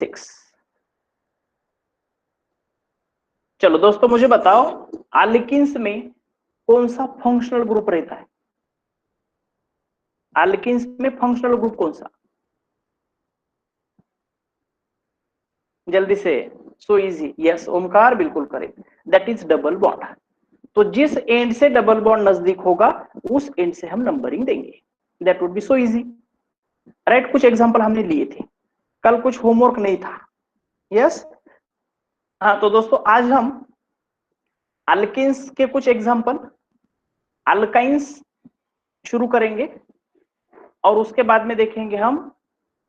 6। चलो दोस्तों मुझे बताओ एल्किन्स में कौन सा फंक्शनल ग्रुप रहता है? एल्किन्स में फंक्शनल ग्रुप कौन सा? जल्दी से, सो इजी। यस ओमकार, बिल्कुल correct, that is double bond. तो जिस एंड से डबल बॉन्ड नजदीक होगा उस एंड से हम नंबरिंग देंगे, that would be so easy, right. कुछ एग्जांपल हमने लिए थे कल, कुछ होमवर्क नहीं था। यस हाँ, तो दोस्तों आज हम अल्किन्स के कुछ एग्जांपल, अल्काइंस शुरू करेंगे और उसके बाद में देखेंगे हम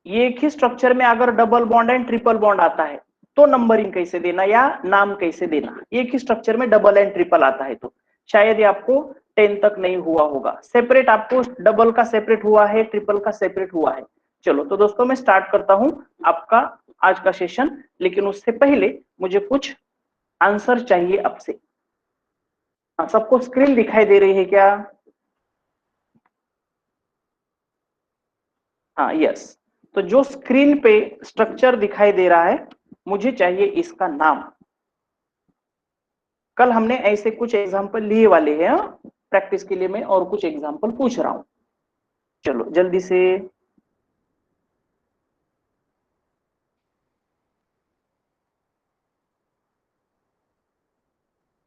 ये एक ही स्ट्रक्चर में अगर double bond and triple bond आता है तो नंबरिंग कैसे देना या नाम कैसे देना। एक ही स्ट्रक्चर में डबल एंड ट्रिपल आता है तो शायद ये आपको 10 तक नहीं हुआ होगा, सेपरेट आपको डबल का सेपरेट हुआ है, ट्रिपल का सेपरेट हुआ है। चलो तो दोस्तों मैं स्टार्ट करता हूं आपका आज का सेशन, लेकिन उससे पहले मुझे कुछ आंसर चाहिए आपसे। हाँ, सबको स्क्रीन दिखाई दे रही है क्या? हाँ यस, तो जो स्क्रीन पे स्ट्रक्चर दिखाई दे रहा है मुझे चाहिए इसका नाम। कल हमने ऐसे कुछ एग्जांपल लिए वाले हैं, प्रैक्टिस के लिए मैं और कुछ एग्जांपल पूछ रहा हूं। चलो जल्दी से,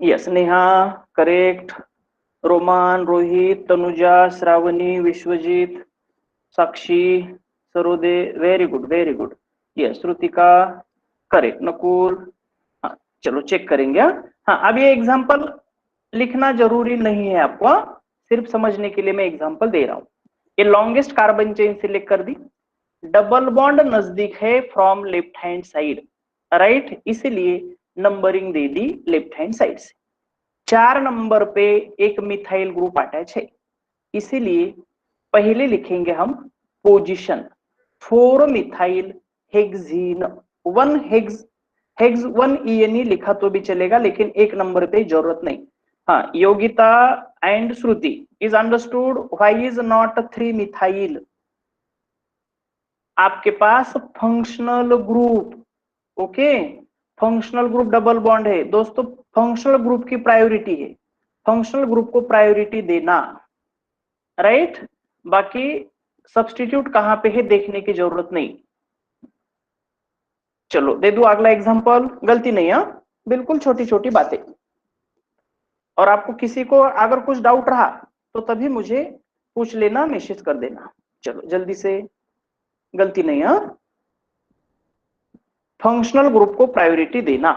yes Neha correct, Roman, Rohit, Tanuja, Shravani, Vishwajeet, Sakshi, Sarode, very good very good. Yes Shrutika correct, Nakul. हाँ चलो चेक करेंगे। हाँ अब ये एग्जांपल लिखना जरूरी नहीं है आपको, सिर्फ समझने के लिए मैं एग्जांपल दे रहा हूं। ये लॉन्गेस्ट कार्बन चेन सिलेक्ट कर दी, डबल बॉन्ड नजदीक है from left hand side, right, इसीलिए नंबरिंग दे दी लेफ्ट हैंड साइड से। 4 नंबर पे एक मिथाइल ग्रुप अटैच है, इसीलिए पहले लिखेंगे हम position 4 methyl hexene 1 hex, hex 1 ENE लिखा तो भी चलेगा लेकिन एक नंबर पे जरूरत नहीं। हाँ Yogita and Shruti is understood why is not 3 methyl? आपके पास functional group, okay, functional group double bond है दोस्तों, फंक्शनल ग्रुप की प्रायोरिटी है, फंक्शनल ग्रुप को प्रायोरिटी देना, राइट। बाकी सब्स्टिट्यूट कहां पे है देखने की जरूरत नहीं। चलो दे दू अगला एग्जांपल, गलती नहीं है, बिल्कुल छोटी छोटी बातें। और आपको किसी को अगर कुछ डाउट रहा तो तभी मुझे पूछ लेना, मैसेज कर देना। चलो जल्दी से, गलती नहीं है, फंक्शनल ग्रुप को प्रायोरिटी देना।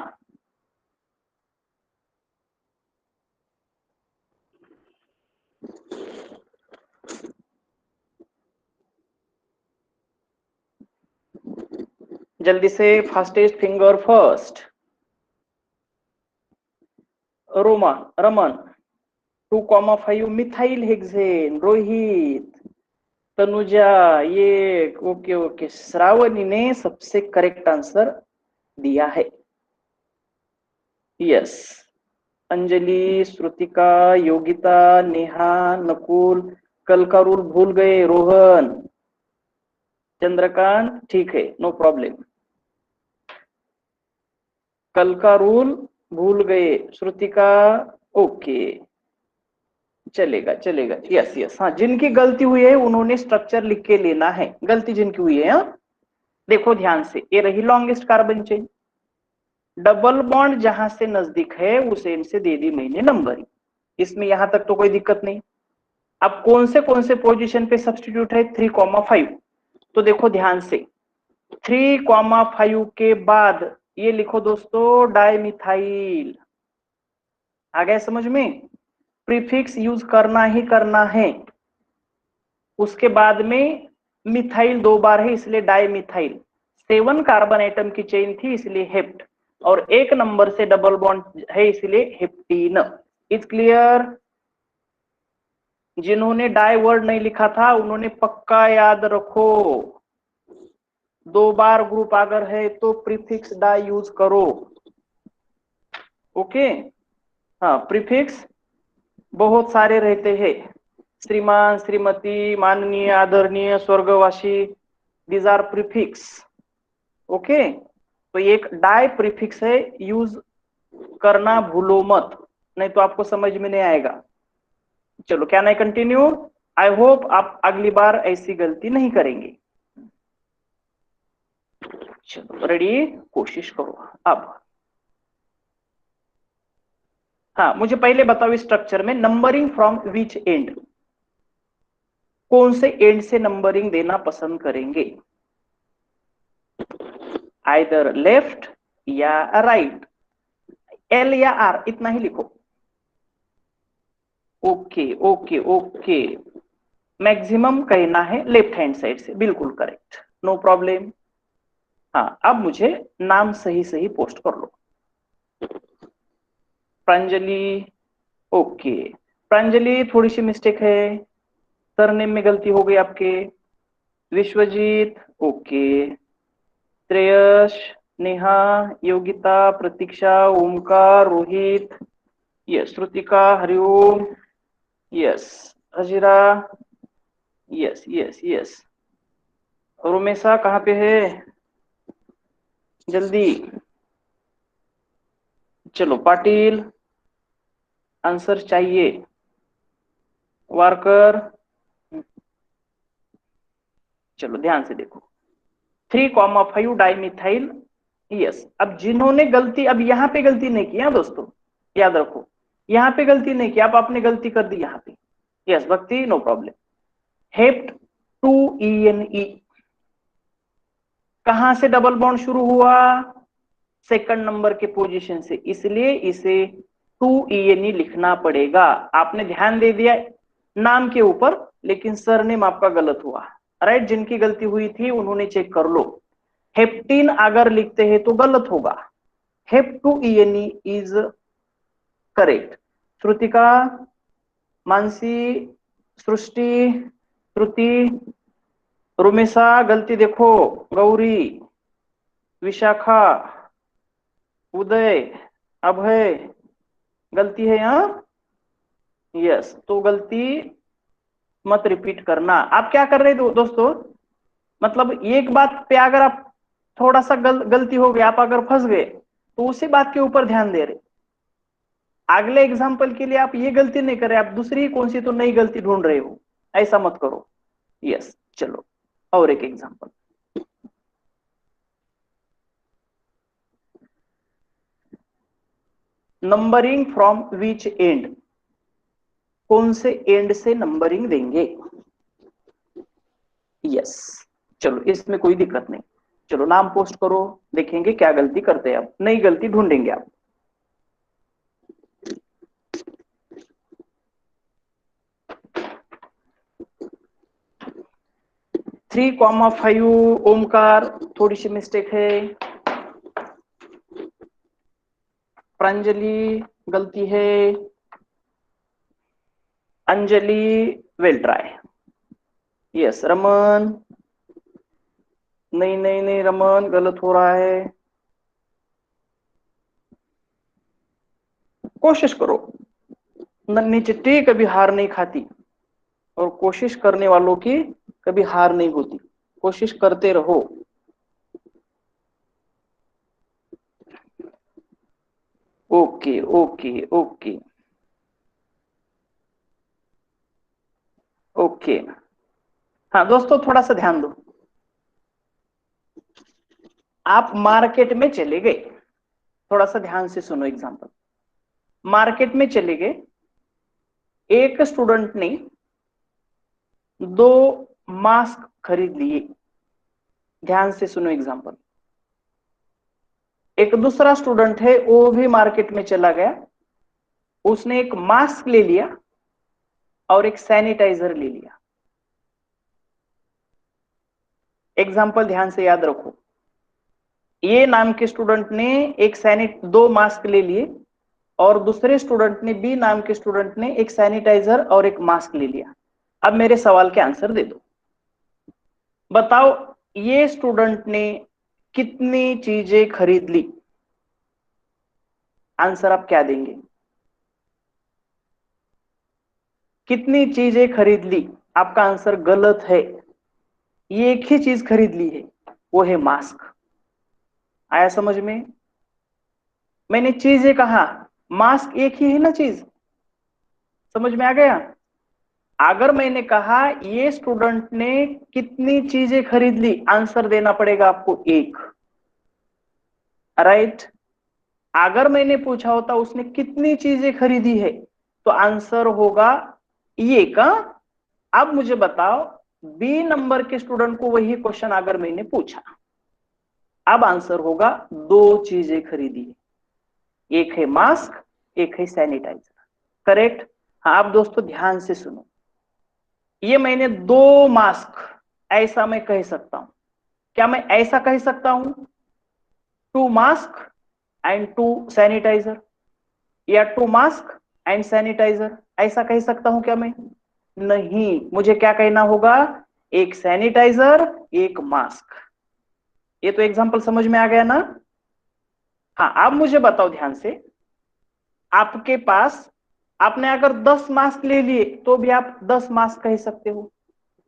जल्दी से, fastest finger first. Roman, Raman 2,5 methyl hexane, Rohit, Tanuja, ये ओके ओके, श्रावणी ने सबसे करेक्ट आंसर दिया है। यस, अंजलि, श्रुतिका, योगिता, नेहा, नकुल, कल का रूल भूल गए, रोहन, चंद्रकांत, ठीक है नो प्रॉब्लम, कल का रूल भूल गए, श्रुतिका, ओके चलेगा चलेगा। यस यस, हाँ जिनकी गलती हुई है उन्होंने स्ट्रक्चर लिख के लेना है, गलती जिनकी हुई है। हाँ देखो ध्यान से, ये रही longest carbon chain, double bond जहां से नजदीक है उस एंड से दे दी मैंने नंबरिंग, इसमें यहां तक तो कोई दिक्कत नहीं। अब कौन से पोजीशन पे सब्स्टिट्यूट है 3,5, तो देखो ध्यान से 3,5 के बाद ये लिखो दोस्तों डाइमिथाइल, आ गया समझ में, प्रीफिक्स यूज करना ही करना है। उसके बाद में मिथाइल 2 बार है इसलिए डाइमिथाइल, 7 कार्बन एटम की चेन थी इसलिए हेप्ट, और एक नंबर से डबल बॉन्ड है इसलिए हेप्टीन। Is clear? जिन्होंने डाई वर्ड नहीं लिखा था उन्होंने पक्का याद रखो, 2 बार ग्रुप अगर है तो प्रीफिक्स डाई यूज करो, ओके। हाँ प्रीफिक्स बहुत सारे रहते हैं, श्रीमान, श्रीमती, माननीय, आदरणीय, स्वर्गवासी, दीज आर प्रीफिक्स, ओके, तो ये एक डाई प्रीफिक्स है, यूज करना भूलो मत, नहीं तो आपको समझ में नहीं आएगा। चलो, क्या नहीं कंटिन्यू? आई होप आप अगली बार ऐसी गलती नहीं करेंगे। चलो रेडी, कोशिश करो अब। हाँ, मुझे पहले बताओ स्ट्रक्चर में नंबरिंग फ्रॉम विच एंड, कौन से एंड से नंबरिंग देना पसंद करेंगे? आइदर लेफ्ट या राइट, एल या आर, इतना ही लिखो। ओके ओके ओके, मैक्सिमम कहना है लेफ्ट हैंड साइड से, बिल्कुल करेक्ट, नो प्रॉब्लम। हाँ, अब मुझे नाम सही सही पोस्ट कर लो। प्रांजलि, ओके। प्रांजलि, थोड़ी सी मिस्टेक है, सरनेम में गलती हो गई आपके। Vishwajeet, okay. Shreyas, Neha, Yogita, Pratiksha, Omkar, Rohit, yes. Shrutika, Hariom, yes. Hazira, yes yes yes. Romesha कहाँ पे है? जल्दी। चलो, पाटिल, आंसर चाहिए। वारकर, चलो ध्यान से देखो। 3,5 डाइमिथाइल, यस। अब जिन्होंने गलती, अब यहाँ पे गलती नहीं किया दोस्तों, याद रखो, यहाँ पे गलती नहीं की, आप आपने गलती कर दी यहाँ पे। यस भक्ति, नो प्रॉब्लम। हेप्ट 2 ENE, कहां से डबल बॉन्ड शुरू हुआ? सेकंड नंबर के पोजीशन से, इसलिए इसे 2 ENE लिखना पड़ेगा। आपने ध्यान दे दिया नाम के ऊपर, लेकिन सरनेम आपका गलत हुआ। राइट, जिनकी गलती हुई थी उन्होंने चेक कर लो। हेप्टीन अगर लिखते हैं तो गलत होगा, hep 2 ENE is correct. Shrutika, Mansi, Srishti, Shruti, Rumesha गलती देखो, गौरी, विशाखा, उदय, अभय, गलती है यहाँ। यस, तो गलती मत रिपीट करना। आप क्या कर रहे हो दोस्तों, मतलब एक बात पे अगर आप थोड़ा सा गलती हो गई, आप अगर फंस गए तो उसी बात के ऊपर ध्यान दे रहे। अगले एग्जाम्पल के लिए आप ये गलती नहीं कर रहे, आप दूसरी कौन सी तो नई गलती ढूंढ रहे हो, ऐसा मत करो। यस, चलो और एक example. Numbering from which and, कौन से एंड से नंबरिंग देंगे? यस, चलो इसमें कोई दिक्कत नहीं। चलो नाम पोस्ट करो, देखेंगे क्या गलती करते हैं, आप नई गलती ढूंढेंगे आप। 3,5 ओमकार, थोड़ी सी मिस्टेक है। प्रांजलि, गलती है। Anjali, well try. Yes, Raman, नहीं नहीं नहीं रमन, गलत हो रहा है। कोशिश करो, नन्ही चिट्टी कभी हार नहीं खाती, और कोशिश करने वालों की कभी हार नहीं होती, कोशिश करते रहो। Okay okay okay okay. हाँ दोस्तों, थोड़ा सा ध्यान दो। आप मार्केट में चले गए, थोड़ा सा ध्यान से सुनो एग्जांपल। मार्केट में चले गए, एक स्टूडेंट ने 2 मास्क खरीद लिए, ध्यान से सुनो एग्जांपल। एक दूसरा स्टूडेंट है, वो भी मार्केट में चला गया, उसने एक मास्क ले लिया और एक सैनिटाइजर ले लिया। एग्जाम्पल ध्यान से याद रखो। ए नाम के स्टूडेंट ने एक 2 मास्क ले लिए, और दूसरे स्टूडेंट ने, बी नाम के स्टूडेंट ने, एक सैनिटाइजर और एक मास्क ले लिया। अब मेरे सवाल के आंसर दे दो। बताओ, ये स्टूडेंट ने कितनी चीजें खरीद ली? आंसर आप क्या देंगे? कितनी चीजें खरीद ली? आपका आंसर गलत है, ये एक ही चीज खरीद ली है, वो है मास्क। आया समझ में? मैंने चीजें कहा, मास्क एक ही है ना चीज, समझ में आ गया? अगर मैंने कहा ये स्टूडेंट ने कितनी चीजें खरीद ली, आंसर देना पड़ेगा आपको एक, राइट। अगर मैंने पूछा होता उसने कितनी चीजें खरीदी है, तो आंसर होगा ये का। अब मुझे बताओ, बी नंबर के स्टूडेंट को वही क्वेश्चन अगर मैंने पूछा, अब आंसर होगा दो चीजें खरीदी है, एक है मास्क, एक है सैनिटाइजर, करेक्ट? हाँ, अब दोस्तों ध्यान से सुनो, ये मैंने दो मास्क, ऐसा मैं कह सकता हूं, क्या मैं ऐसा कह सकता हूं, two mask and two sanitiser, या टू मास्क एंड सैनिटाइजर, ऐसा कह सकता हूं क्या मैं? नहीं, मुझे क्या कहना होगा, एक सैनिटाइजर एक मास्क। ये तो एग्जांपल समझ में आ गया ना? हाँ, अब मुझे बताओ ध्यान से, आपके पास, आपने अगर 10 मास्क ले लिए तो भी आप 10 मास्क कह सकते हो,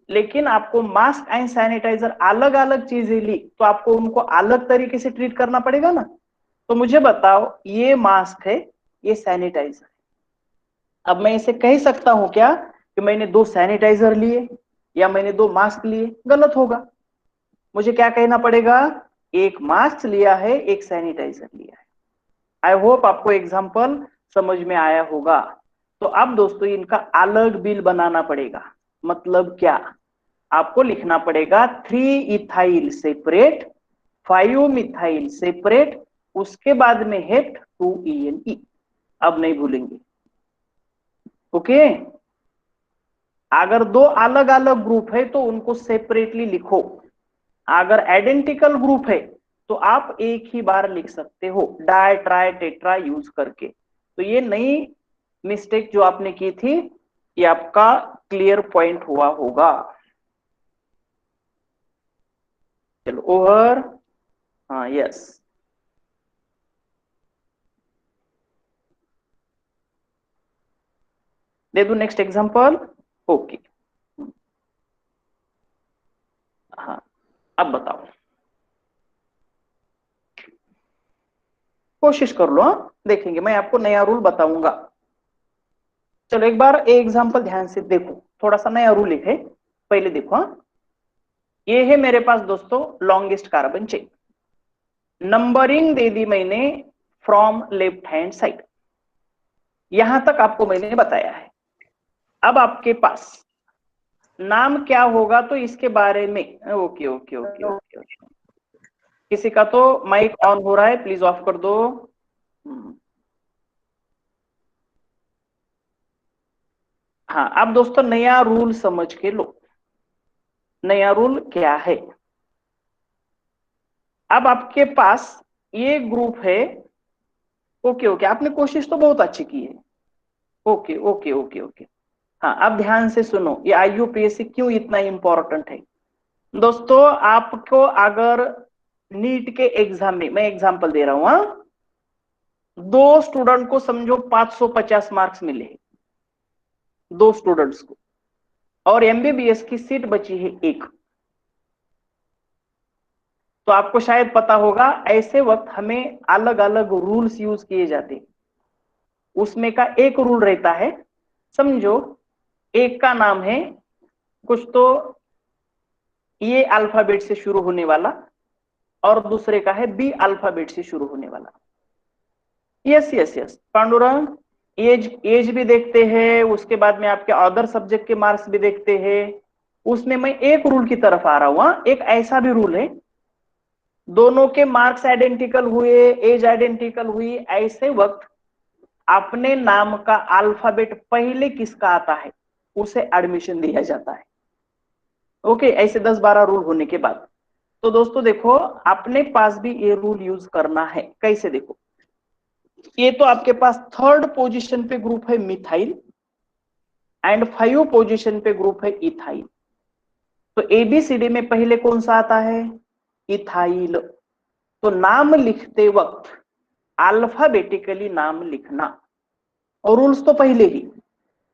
लेकिन आपको मास्क एंड सैनिटाइजर अलग अलग चीजें ली तो आपको उनको अलग तरीके से ट्रीट करना पड़ेगा ना। तो मुझे बताओ, ये मास्क है, ये सैनिटाइजर, अब मैं इसे कह सकता हूं क्या कि मैंने दो सैनिटाइजर लिए या मैंने दो मास्क लिए? गलत होगा। मुझे क्या कहना पड़ेगा, एक मास्क लिया है एक सैनिटाइजर लिया है। आई होप आपको एग्जांपल समझ में आया होगा। तो अब दोस्तों इनका अलग बिल बनाना पड़ेगा, मतलब क्या, आपको लिखना पड़ेगा 3 इथाइल सेपरेट, 5 मिथाइल सेपरेट, उसके बाद में हेप्ट 2 ENE। अब नहीं भूलेंगे, ओके? अगर दो अलग अलग ग्रुप है तो उनको सेपरेटली लिखो, अगर आइडेंटिकल ग्रुप है तो आप एक ही बार लिख सकते हो, डाई ट्राई टेट्रा यूज करके। तो ये नई मिस्टेक जो आपने की थी, ये आपका क्लियर पॉइंट हुआ होगा। चलो ओवर, हाँ यस, दे दो नेक्स्ट एग्जांपल। ओके, हाँ, अब बताओ, कोशिश कर लो, हाँ देखेंगे, मैं आपको नया रूल बताऊंगा। चलो एक बार एग्जांपल ध्यान से देखो, थोड़ा सा नया रूल है, पहले देखो। हाँ, ये है मेरे पास दोस्तों लॉन्गेस्ट कार्बन चेन, नंबरिंग दे दी मैंने फ्रॉम लेफ्ट हैंड साइड, यहां तक आपको मैंने बताया है। अब आपके पास नाम क्या होगा तो इसके बारे में, okay okay okay okay okay, किसी का तो माइक ऑन हो रहा है, प्लीज ऑफ कर दो। हाँ, अब दोस्तों नया रूल समझ के लो, नया रूल क्या है। अब आपके पास ये ग्रुप है, ओके ओके, आपने कोशिश तो बहुत अच्छी की है, ओके ओके ओके ओके। हाँ, अब ध्यान से सुनो, ये IUPAC क्यों इतना इंपॉर्टेंट है। दोस्तों आपको अगर नीट के एग्जाम में, मैं एग्जांपल दे रहा हूं, हाँ, दो स्टूडेंट को समझो 550 मार्क्स मिले, दो स्टूडेंट्स को, और MBBS की सीट बची है एक, तो आपको शायद पता होगा ऐसे वक्त हमें अलग अलग रूल्स यूज किए जाते हैं। उसमें का एक रूल रहता है, समझो एक का नाम है कुछ तो ये अल्फाबेट से शुरू होने वाला, और दूसरे का है बी अल्फाबेट से शुरू होने वाला। यस यस यस पांडुरंग, एज एज भी देखते हैं, उसके बाद में आपके अदर सब्जेक्ट के मार्क्स भी देखते हैं। उसमें मैं एक रूल की तरफ आ रहा हूं, एक ऐसा भी रूल है, दोनों के मार्क्स आइडेंटिकल हुए, एज आइडेंटिकल हुई, ऐसे वक्त अपने नाम का अल्फाबेट पहले किसका आता है उसे एडमिशन दिया जाता है। ओके, ऐसे 10-12 रूल होने के बाद। तो दोस्तों देखो, अपने पास भी ये रूल यूज करना है, कैसे देखो, ये तो आपके पास थर्ड पोजीशन पे ग्रुप है मिथाइल एंड 5 पोजीशन पे ग्रुप है इथाइल, तो ABCD में पहले कौन सा आता है, इथाइल। तो नाम लिखते वक्त अल्फाबेटिकली नाम लिखना, और रूल्स तो पहले ही,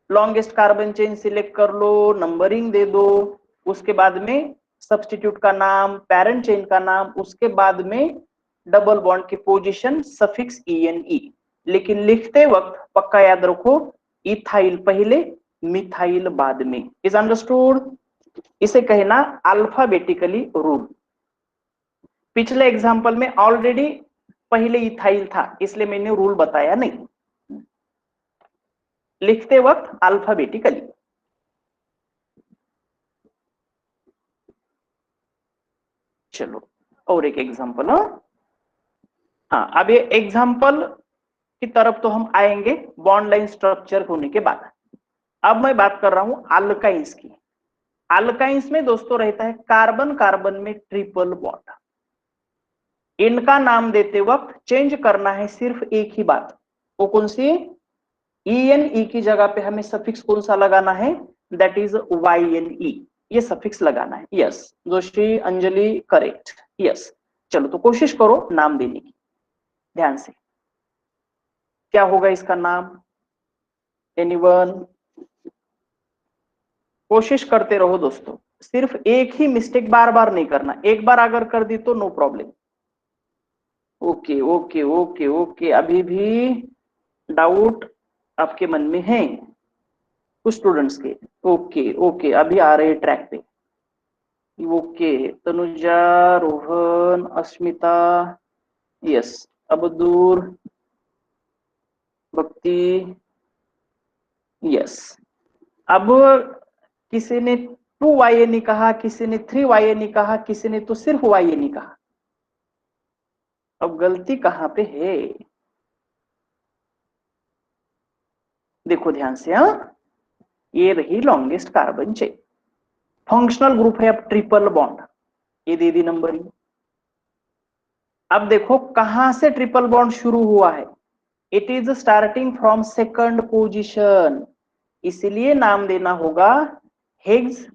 लॉन्गेस्ट कार्बन चेन सिलेक्ट कर लो, नंबरिंग दे दो, उसके बाद में सब्स्टिट्यूट का नाम, पेरेंट चेन का नाम, उसके बाद में डबल बॉन्ड की पोजीशन सफिक्स ENE, लेकिन लिखते वक्त पक्का याद रखो इथाइल पहले मिथाइल बाद में। Is understood? इसे कहना अल्फाबेटिकली रूल। पिछले एग्जाम्पल में ऑलरेडी पहले इथाइल था, इसलिए मैंने रूल बताया नहीं, लिखते वक्त अल्फाबेटिकली। चलो और एक एग्जाम्पल। हाँ, अब ये एग्जाम्पल की तरफ तो हम आएंगे बॉन्ड लाइन स्ट्रक्चर होने के बाद। अब मैं बात कर रहा हूं अल्काइंस की। अल्काइंस में दोस्तों रहता है कार्बन कार्बन में ट्रिपल बॉन्ड। इनका नाम देते वक्त चेंज करना है सिर्फ एक ही बात, वो कौन सी? ENE की जगह पे हमें सफिक्स कौन सा लगाना है? दैट इज YNE, ये सफिक्स लगाना है। Yes Joshi Anjali correct. Yes, चलो तो कोशिश करो नाम देने की ध्यान से। क्या होगा इसका नाम? एनीवन? कोशिश करते रहो दोस्तों, सिर्फ एक ही मिस्टेक बार बार नहीं करना, एक बार अगर कर दी तो no problem. Okay okay okay okay, अभी भी डाउट आपके मन में है कुछ स्टूडेंट्स के? ओके ओके, अभी आ रहे ट्रैक पे। ओके, तनुजा, रोहन, अस्मिता, यस, अब्दुल, भक्ति, यस। अब किसी ने 2YNE कहा, किसी ने 3YNE कहा, किसी ने तो सिर्फ YNE कहा। अब गलती कहां पे है? देखो ध्यान से। हाँ, ये रही longest carbon chain, functional group है अब ट्रिपल बॉन्ड, ये दे दी नंबरिंग। अब देखो कहां से ट्रिपल बॉन्ड शुरू हुआ है, it is starting from second position, इसलिए नाम देना होगा Higgs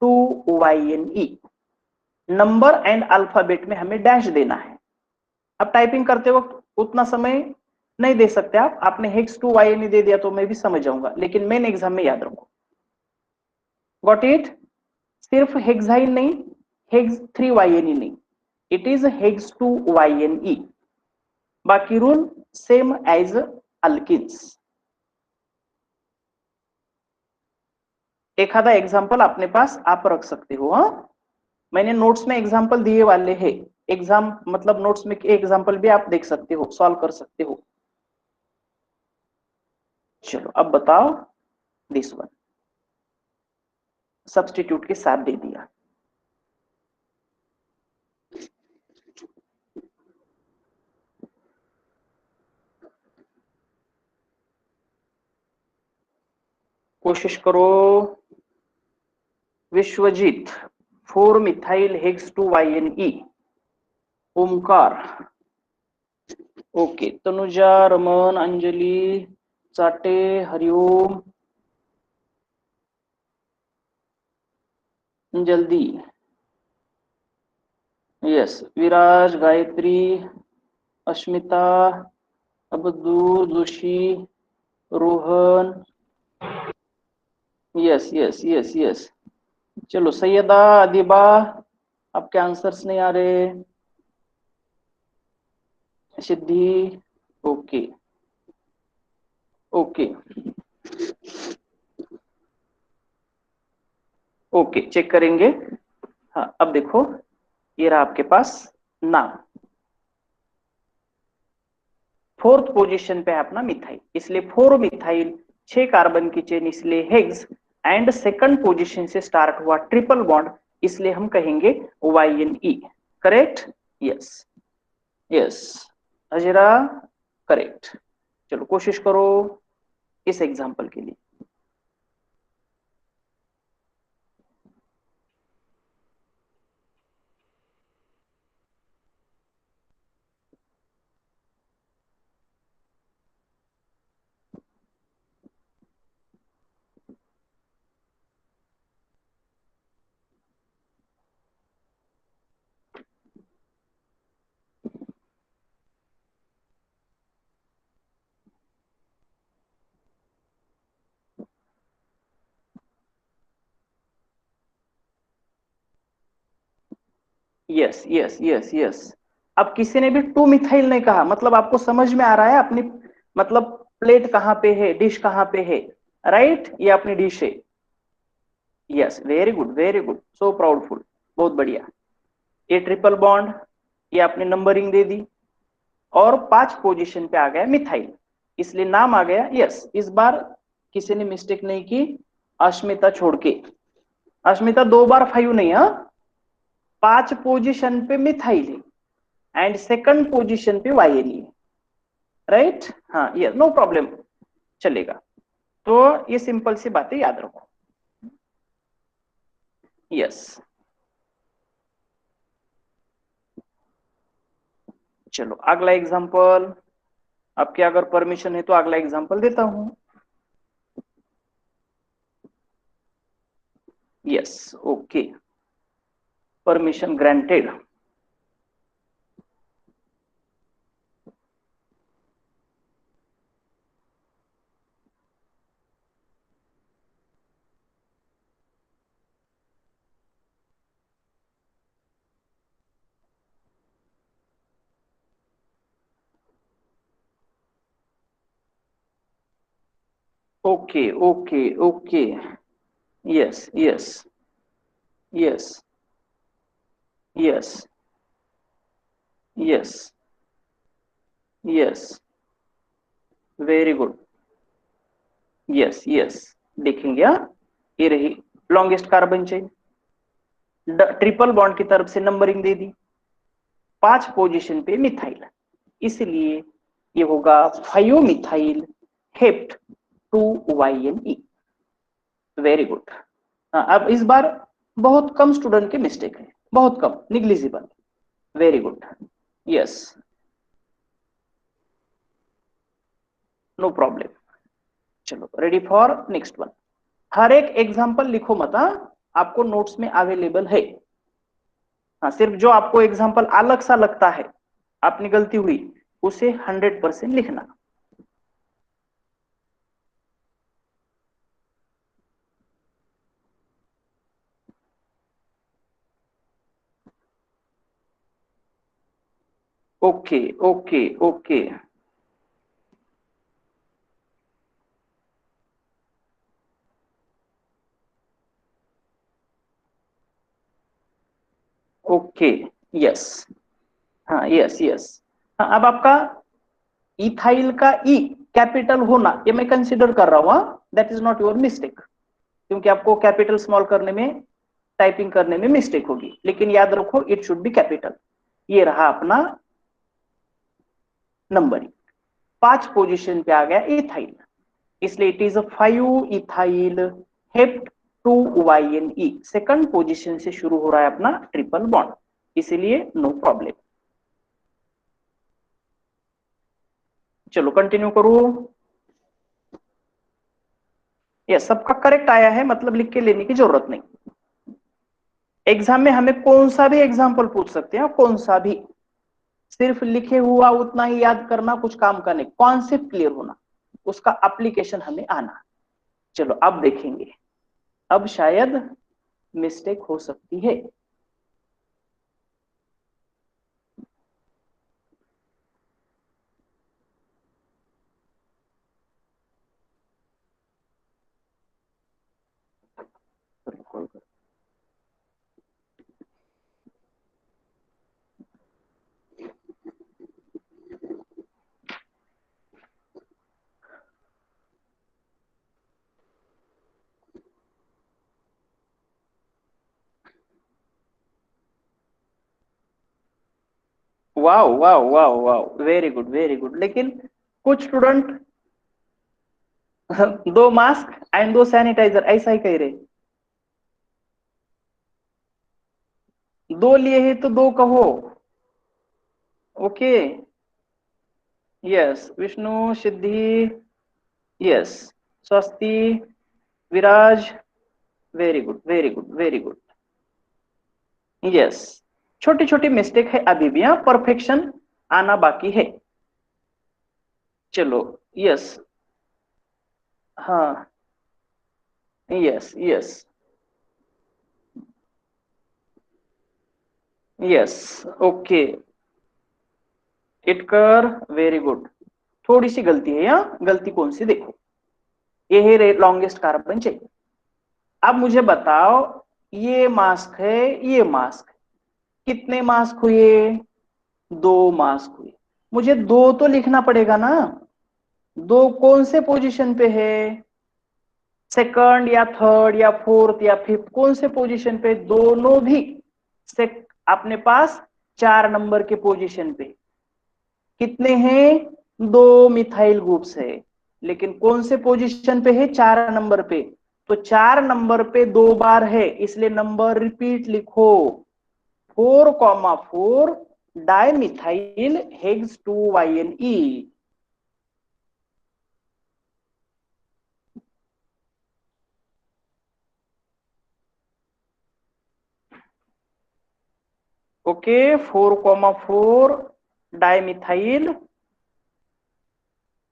2YNE। Number and alphabet में हमें डैश देना है। अब टाइपिंग करते वक्त उतना समय नहीं दे सकते आप, आपने हिग्स 2YNE दे दिया तो मैं भी समझ जाऊंगा, लेकिन मेन एग्जाम में याद रखो। Got it? सिर्फ हेक्साइल नहीं, हेक्स 3YNE नहीं, इट इज हेक्स 2YNE। बाकी रूल सेम एज अल्किन्स। एक आधा एग्जाम्पल अपने पास आप रख सकते हो। हाँ, मैंने नोट्स में एग्जाम्पल दिए वाले हैं, एग्जाम मतलब नोट्स में एग्जाम्पल भी आप देख सकते हो, सॉल्व कर सकते हो। चलो अब बताओ, दिस वन सब्स्टिट्यूट के साथ दे दिया। कोशिश करो Vishwajeet, 4 methyl hex 2YNE। Omkar, okay, Tanuja, Raman, Anjali, Chate, Hariom, जल्दी, yes, Viraj, Gayatri, Asmita, Abdul, Joshi, Rohan, yes yes yes yes. चलो सैयदा, अदीबा, आपके आंसर्स नहीं आ रहे। Siddhi, okay okay okay, check करेंगे। हाँ, अब देखो ये रहा आपके पास नाम, फोर्थ पोजीशन पे है अपना मिथाइल, इसलिए 4 मिथाइल 6 कार्बन की चेन, इसलिए हेक्स। एंड सेकंड पोजीशन से स्टार्ट हुआ ट्रिपल बॉन्ड, इसलिए हम कहेंगे YNE। Correct? Yes yes, Hazra correct. चलो कोशिश करो इस एग्जाम्पल के लिए। यस यस यस यस, अब किसी ने भी 2 मिथाइल नहीं कहा, मतलब आपको समझ में आ रहा है अपनी, मतलब प्लेट कहां पे है, डिश कहां पे है, राइट, ये अपनी डिश है। Yes, very good, very good, so proudful, बहुत बढ़िया। ये ट्रिपल बॉन्ड, ये आपने नंबरिंग दे दी, और 5 पोजीशन पे आ गया मिथाइल, इसलिए नाम आ गया। यस, इस बार किसी ने मिस्टेक नहीं की, अश्मिता छोड़ के। अश्मिता 2 बार 5 नहीं, हाँ, 5 पोजीशन पे मिथाइल है एंड सेकंड पोजीशन पे वाई है, राइट। हाँ, ये नो प्रॉब्लम, चलेगा। तो ये सिंपल सी बातें याद रखो। यस, चलो अगला एग्जांपल, आपकी अगर परमिशन है तो अगला एग्जांपल देता हूं। Yes, okay, permission granted. Okay okay okay, yes yes yes yes yes yes, very good, yes yes. देखेंगे, हाँ, ये रही longest carbon chain, triple bond की तरफ से नंबरिंग दे दी, 5 पोजीशन पे मिथाइल, इसलिए ये होगा फाइयोमिथाइल हेप्ट 2YNE। Very good. अब इस बार बहुत कम स्टूडेंट के मिस्टेक है, बहुत कम, negligible. Very good, yes, no problem. चलो रेडी फॉर नेक्स्ट वन। हर एक एग्जांपल लिखो मत, हाँ, आपको नोट्स में अवेलेबल है। हाँ, सिर्फ जो आपको एग्जांपल अलग सा लगता है, आपने गलती हुई, उसे 100% लिखना। Okay okay okay okay, yes, हाँ यस यस। हाँ, अब आपका इथाइल का ई कैपिटल होना, ये मैं कंसिडर कर रहा हूं, that is not your mistake, क्योंकि आपको कैपिटल स्मॉल करने में, टाइपिंग करने में मिस्टेक होगी, लेकिन याद रखो इट शुड बी कैपिटल। ये रहा अपना नंबरिंग, 5 पोजीशन पे आ गया इथाइल, इसलिए it is 5 ethyl hept 2YNE, second position से शुरू हो रहा है अपना ट्रिपल बॉन्ड, इसीलिए नो प्रॉब्लम। चलो कंटिन्यू करो। ये सबका करेक्ट आया है, मतलब लिख के लेने की जरूरत नहीं। एग्जाम में हमें कौन सा भी एग्जाम्पल पूछ सकते हैं, कौन सा भी, सिर्फ लिखे हुआ उतना ही याद करना कुछ काम का नहीं, कॉन्सेप्ट क्लियर होना, उसका एप्लीकेशन हमें आना। चलो अब देखेंगे, अब शायद मिस्टेक हो सकती है। वाह वाह वाह वाह, वेरी गुड वेरी गुड, लेकिन कुछ स्टूडेंट 2 मास्क एंड 2 सैनिटाइजर ऐसा ही कह रहे, 2 लिए ही तो 2 कहो। Okay, yes, Vishnu, Siddhi, yes, Swasti, Viraj, very good very good very good, yes. छोटी छोटी मिस्टेक है अभी भी, यहाँ परफेक्शन आना बाकी है। चलो, यस, हाँ, yes yes yes, okay, Itkar, very good. थोड़ी सी गलती है यहाँ, गलती कौन सी देखो, ये है लॉन्गेस्ट कार्बन चेन। अब मुझे बताओ, ये मास्क है, ये मास्क है, कितने मास्क हुए? 2 मास्क हुए। मुझे 2 तो लिखना पड़ेगा ना। 2 कौन से पोजीशन पे है? सेकंड या थर्ड या फोर्थ या फिफ्थ, कौन से पोजीशन पे? दोनों भी से अपने पास 4 नंबर के पोजीशन पे। कितने हैं? 2 मिथाइल ग्रुप्स है, लेकिन कौन से पोजीशन पे है? 4 नंबर पे। तो 4 नंबर पे 2 बार है, इसलिए नंबर रिपीट लिखो। 4,4 dimethyl hex 2YNE। Okay, 4,4 dimethyl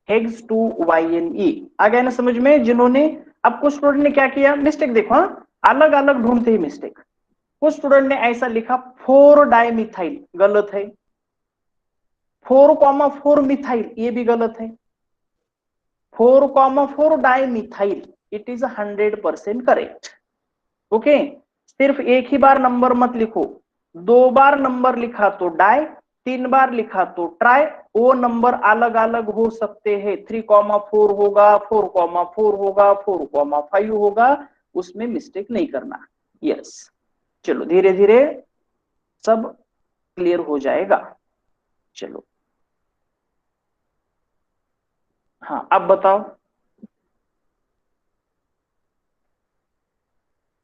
hex 2YNE। आ गया ना समझ में? जिन्होंने, अब कुछ स्टूडेंट ने क्या किया मिस्टेक, देखो हाँ, अलग अलग ढूंढते ही मिस्टेक। कुछ स्टूडेंट ने ऐसा लिखा 4 डाइमिथाइल, गलत है। 4,4 मिथाइल, ये भी गलत है। 4,4 dimethyl, it is 100% correct. Okay, सिर्फ एक ही बार नंबर मत लिखो। 2 बार नंबर लिखा तो डाई, 3 बार लिखा तो ट्राई, वो नंबर अलग अलग हो सकते हैं। 3,4 होगा, 4,4 होगा, 4,5 होगा, उसमें मिस्टेक नहीं करना। यस, चलो धीरे धीरे सब क्लियर हो जाएगा। चलो, हाँ अब बताओ।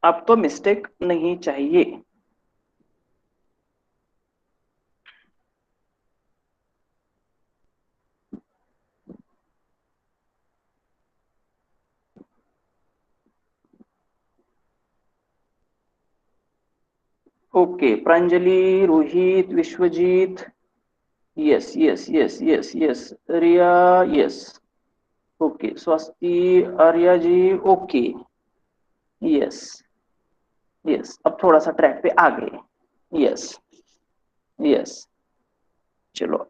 अब तो मिस्टेक नहीं चाहिए। Okay, Pranjali, Rohit, Vishwajeet, yes yes yes yes yes, Riya, yes, okay, Swasti, Arya ji, okay, yes yes, अब थोड़ा सा ट्रैक पे आ गए। यस यस, चलो,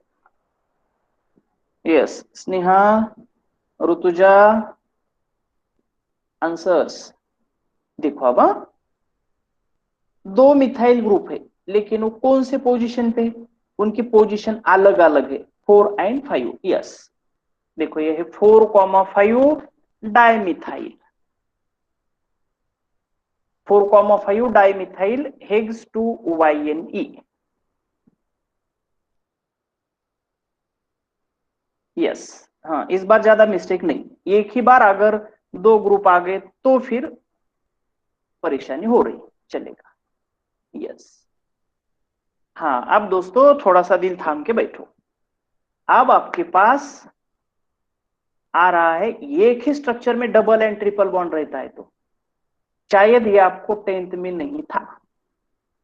यस, स्नेहा, ऋतुजा, आंसर्स देखो। अब 2 मिथाइल ग्रुप है, लेकिन वो कौन से पोजीशन पे? उनकी पोजीशन अलग अलग है, 4 एंड 5। यस, देखो ये है 4,5 dimethyl, 4,5 dimethyl hex 2YNE। Yes, हाँ इस बार ज्यादा मिस्टेक नहीं। एक ही बार अगर 2 ग्रुप आ गए तो फिर परेशानी हो रही, चलेगा। यस, हाँ अब दोस्तों थोड़ा सा दिल थाम के बैठो। अब आपके पास आ रहा है, एक ही स्ट्रक्चर में डबल एंड ट्रिपल बॉन्ड रहता है, तो शायद ये आपको 10th में नहीं था।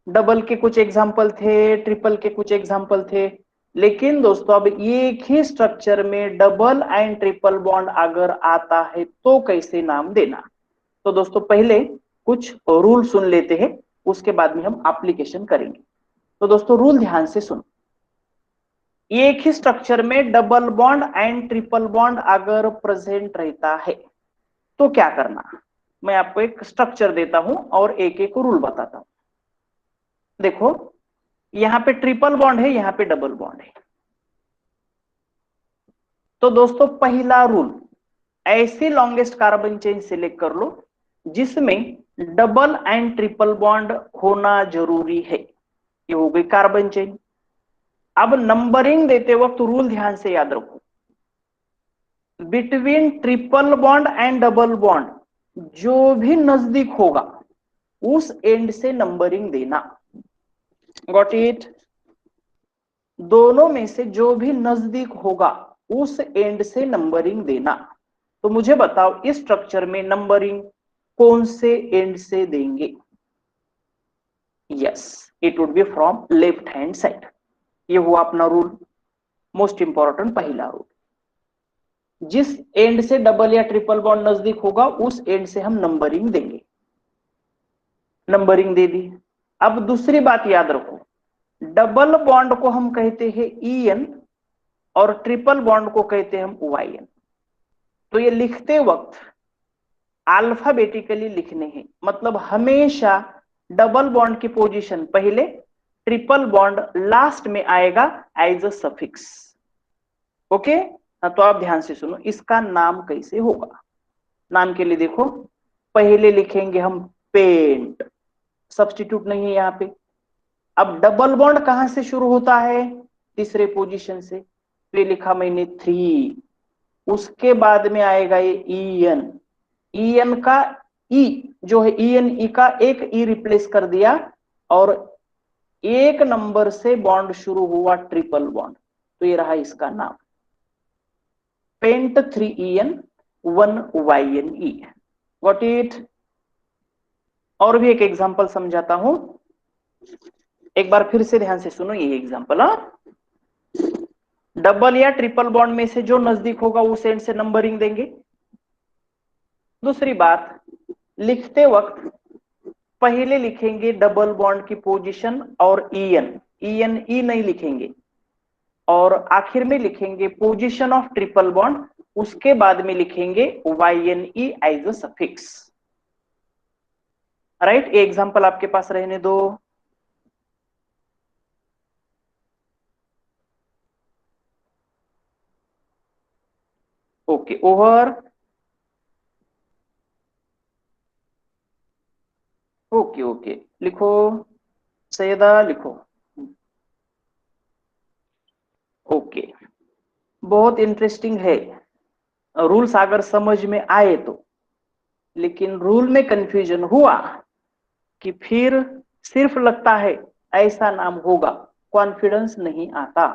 डबल के कुछ एग्जाम्पल थे, ट्रिपल के कुछ एग्जाम्पल थे, लेकिन दोस्तों अब एक ही स्ट्रक्चर में डबल एंड ट्रिपल बॉन्ड अगर आता है तो कैसे नाम देना। तो दोस्तों पहले कुछ रूल सुन लेते हैं, उसके बाद में हम एप्लीकेशन करेंगे। तो दोस्तों रूल ध्यान से सुनो। एक ही स्ट्रक्चर में double bond and triple bond अगर प्रेजेंट रहता है तो क्या करना। मैं आपको एक स्ट्रक्चर देता हूं और एक एक रूल बताता हूं। देखो, यहां पे ट्रिपल बॉन्ड है, यहां पे डबल बॉन्ड है। तो दोस्तों पहला रूल, ऐसी लॉन्गेस्ट कार्बन चेन सिलेक्ट कर लो जिसमें डबल एंड ट्रिपल बॉन्ड होना जरूरी है। ये हो गई कार्बन चेन। अब नंबरिंग देते वक्त रूल ध्यान से याद रखो, between triple bond and double bond जो भी नजदीक होगा उस एंड से नंबरिंग देना। Got it? दोनों में से जो भी नजदीक होगा उस एंड से नंबरिंग देना। तो मुझे बताओ इस स्ट्रक्चर में नंबरिंग कौन से एंड से देंगे? Yes, it would be from left hand side. ये हुआ अपना रूल, मोस्ट इंपॉर्टेंट पहला रूल। जिस एंड से डबल या ट्रिपल बॉन्ड नजदीक होगा उस एंड से हम नंबरिंग देंगे। नंबरिंग दे दी। अब दूसरी बात याद रखो, डबल बॉन्ड को हम कहते हैं EN और ट्रिपल बॉन्ड को कहते हैं हम YN। तो ये लिखते वक्त अल्फाबेटिकली लिखने हैं, मतलब हमेशा डबल बॉन्ड की पोजीशन पहले, ट्रिपल बॉन्ड लास्ट में आएगा एज अ सफिक्स। ओके, तो आप ध्यान से सुनो, इसका नाम कैसे होगा। नाम के लिए देखो, पहले लिखेंगे हम पेंट, सब्स्टिट्यूट नहीं है यहाँ पे। अब डबल बॉन्ड कहां से शुरू होता है, तीसरे पोजीशन से, तो ये लिखा मैंने 3। उसके बाद में आएगा ये EN, EN का E जो है ENE का एक E रिप्लेस कर दिया, और एक नंबर से बॉन्ड शुरू हुआ ट्रिपल बॉन्ड, तो ये रहा इसका नाम, paint 3EN 1YNE। What it. और भी एक एग्जांपल समझाता हूं, एक बार फिर से ध्यान से सुनो ये एग्जांपल। डबल या ट्रिपल बॉन्ड में से जो नजदीक होगा उस एंड से नंबरिंग देंगे। दूसरी बात, लिखते वक्त पहले लिखेंगे डबल बॉन्ड की पोजीशन और ENE नहीं लिखेंगे, और आखिर में लिखेंगे पोजीशन ऑफ ट्रिपल बॉन्ड, उसके बाद में लिखेंगे YNE as a suffix. Right, ये एग्जांपल आपके पास रहने दो। Okay, over. ओके ओके, लिखो सैयदा, लिखो। ओके, बहुत इंटरेस्टिंग है, रूल्स अगर समझ में आए तो। लेकिन रूल में कंफ्यूजन हुआ कि फिर सिर्फ लगता है ऐसा नाम होगा, कॉन्फिडेंस नहीं आता।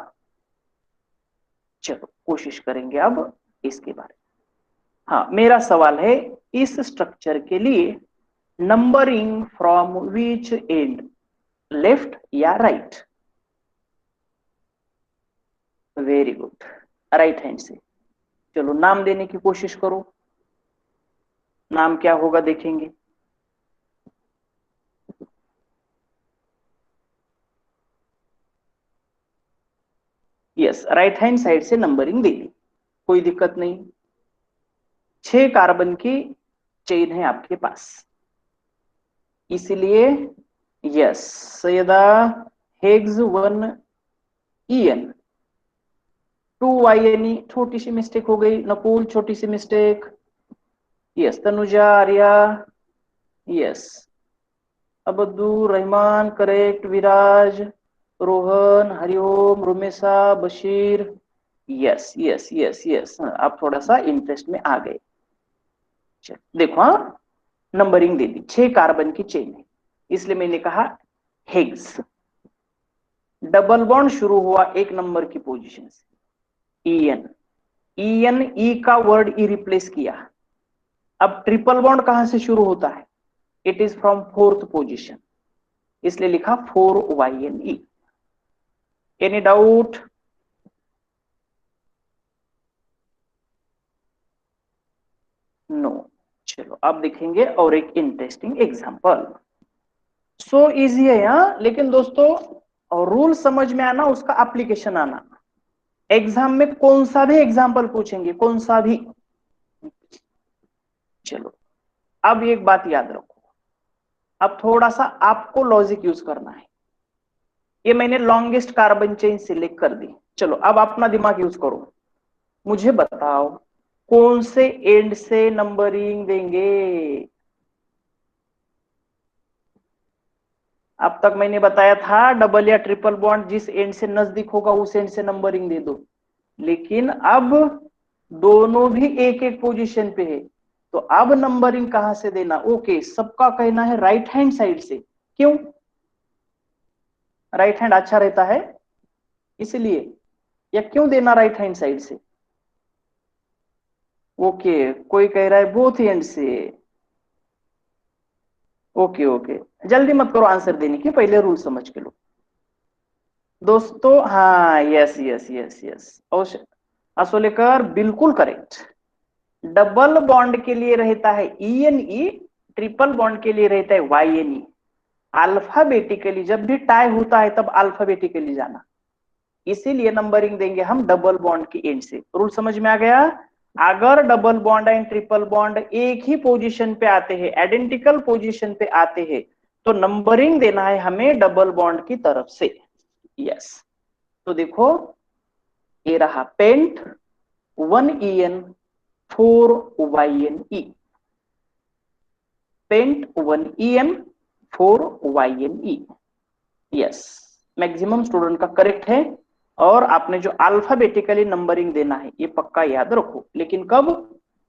चलो कोशिश करेंगे अब इसके बारे में। हाँ, मेरा सवाल है, इस स्ट्रक्चर के लिए numbering from which end, left या right. Very good, right hand से। चलो नाम देने की कोशिश करो, नाम क्या होगा देखेंगे। यस, राइट हैंड साइड से नंबरिंग दे दी, कोई दिक्कत नहीं। 6 कार्बन की चेन है आपके पास, इसलिए यस सैयदा, हेग्स 1EN 2YNE, छोटी सी मिस्टेक हो गई, नकुल छोटी सी mistake. Yes Tanuja, Arya, yes Abdul Rahman correct, Viraj, Rohan, Hariom, Rumesha, Bashir, yes yes yes yes, आप थोड़ा सा इंटरेस्ट में आ गए। देखो हाँ, नंबरिंग दे दी, 6 कार्बन की चेन है, इसलिए मैंने कहा हिग्स। डबल बॉन्ड शुरू हुआ एक नंबर की पोजीशन से, EN E का वर्ड E रिप्लेस किया। अब ट्रिपल बॉन्ड कहां से शुरू होता है, it is from 4th position, इसलिए लिखा 4YNE। Any doubt. नो। चलो अब देखेंगे और एक इंटरेस्टिंग एग्जांपल। सो इजी है यहाँ, लेकिन दोस्तों और रूल समझ में आना, उसका एप्लीकेशन आना। एग्जाम में कौन सा भी एग्जांपल पूछेंगे, कौन सा भी। चलो अब एक बात याद रखो, अब थोड़ा सा आपको लॉजिक यूज करना है। ये मैंने लॉन्गेस्ट कार्बन चेन सिलेक्ट कर दी, चलो अब अपना दिमाग यूज करो, मुझे बताओ कौन से एंड से नंबरिंग देंगे। अब तक मैंने बताया था डबल या ट्रिपल बॉन्ड जिस एंड से नजदीक होगा उस एंड से नंबरिंग दे दो, लेकिन अब दोनों भी एक एक पोजीशन पे है, तो अब नंबरिंग कहां से देना। ओके, सबका कहना है राइट हैंड साइड से, क्यों, राइट हैंड अच्छा रहता है इसलिए, या क्यों देना राइट हैंड साइड से। ओके, कोई कह रहा है बोथ एंड से। ओके ओके, जल्दी मत करो आंसर देने की, पहले रूल समझ के लो दोस्तों। हाँ यस यस यस यस, असोलेकर बिल्कुल करेक्ट। डबल बॉन्ड के लिए रहता है ENE, ट्रिपल बॉन्ड के लिए रहता है YNE। अल्फाबेटिकली जब भी टाई होता है तब अल्फाबेटिकली जाना, इसीलिए नंबरिंग देंगे हम डबल बॉन्ड की एंड से। रूल समझ में आ गया? अगर double bond and triple bond एक ही पोजीशन पे आते हैं, आइडेंटिकल पोजीशन पे आते हैं, तो नंबरिंग देना है हमें डबल बॉन्ड की तरफ से। यस, तो देखो ये रहा pent 1En 4YnE, pent 1En 4YnE। Yes, maximum student का करेक्ट है। और आपने जो अल्फाबेटिकली नंबरिंग देना है ये पक्का याद रखो, लेकिन कब?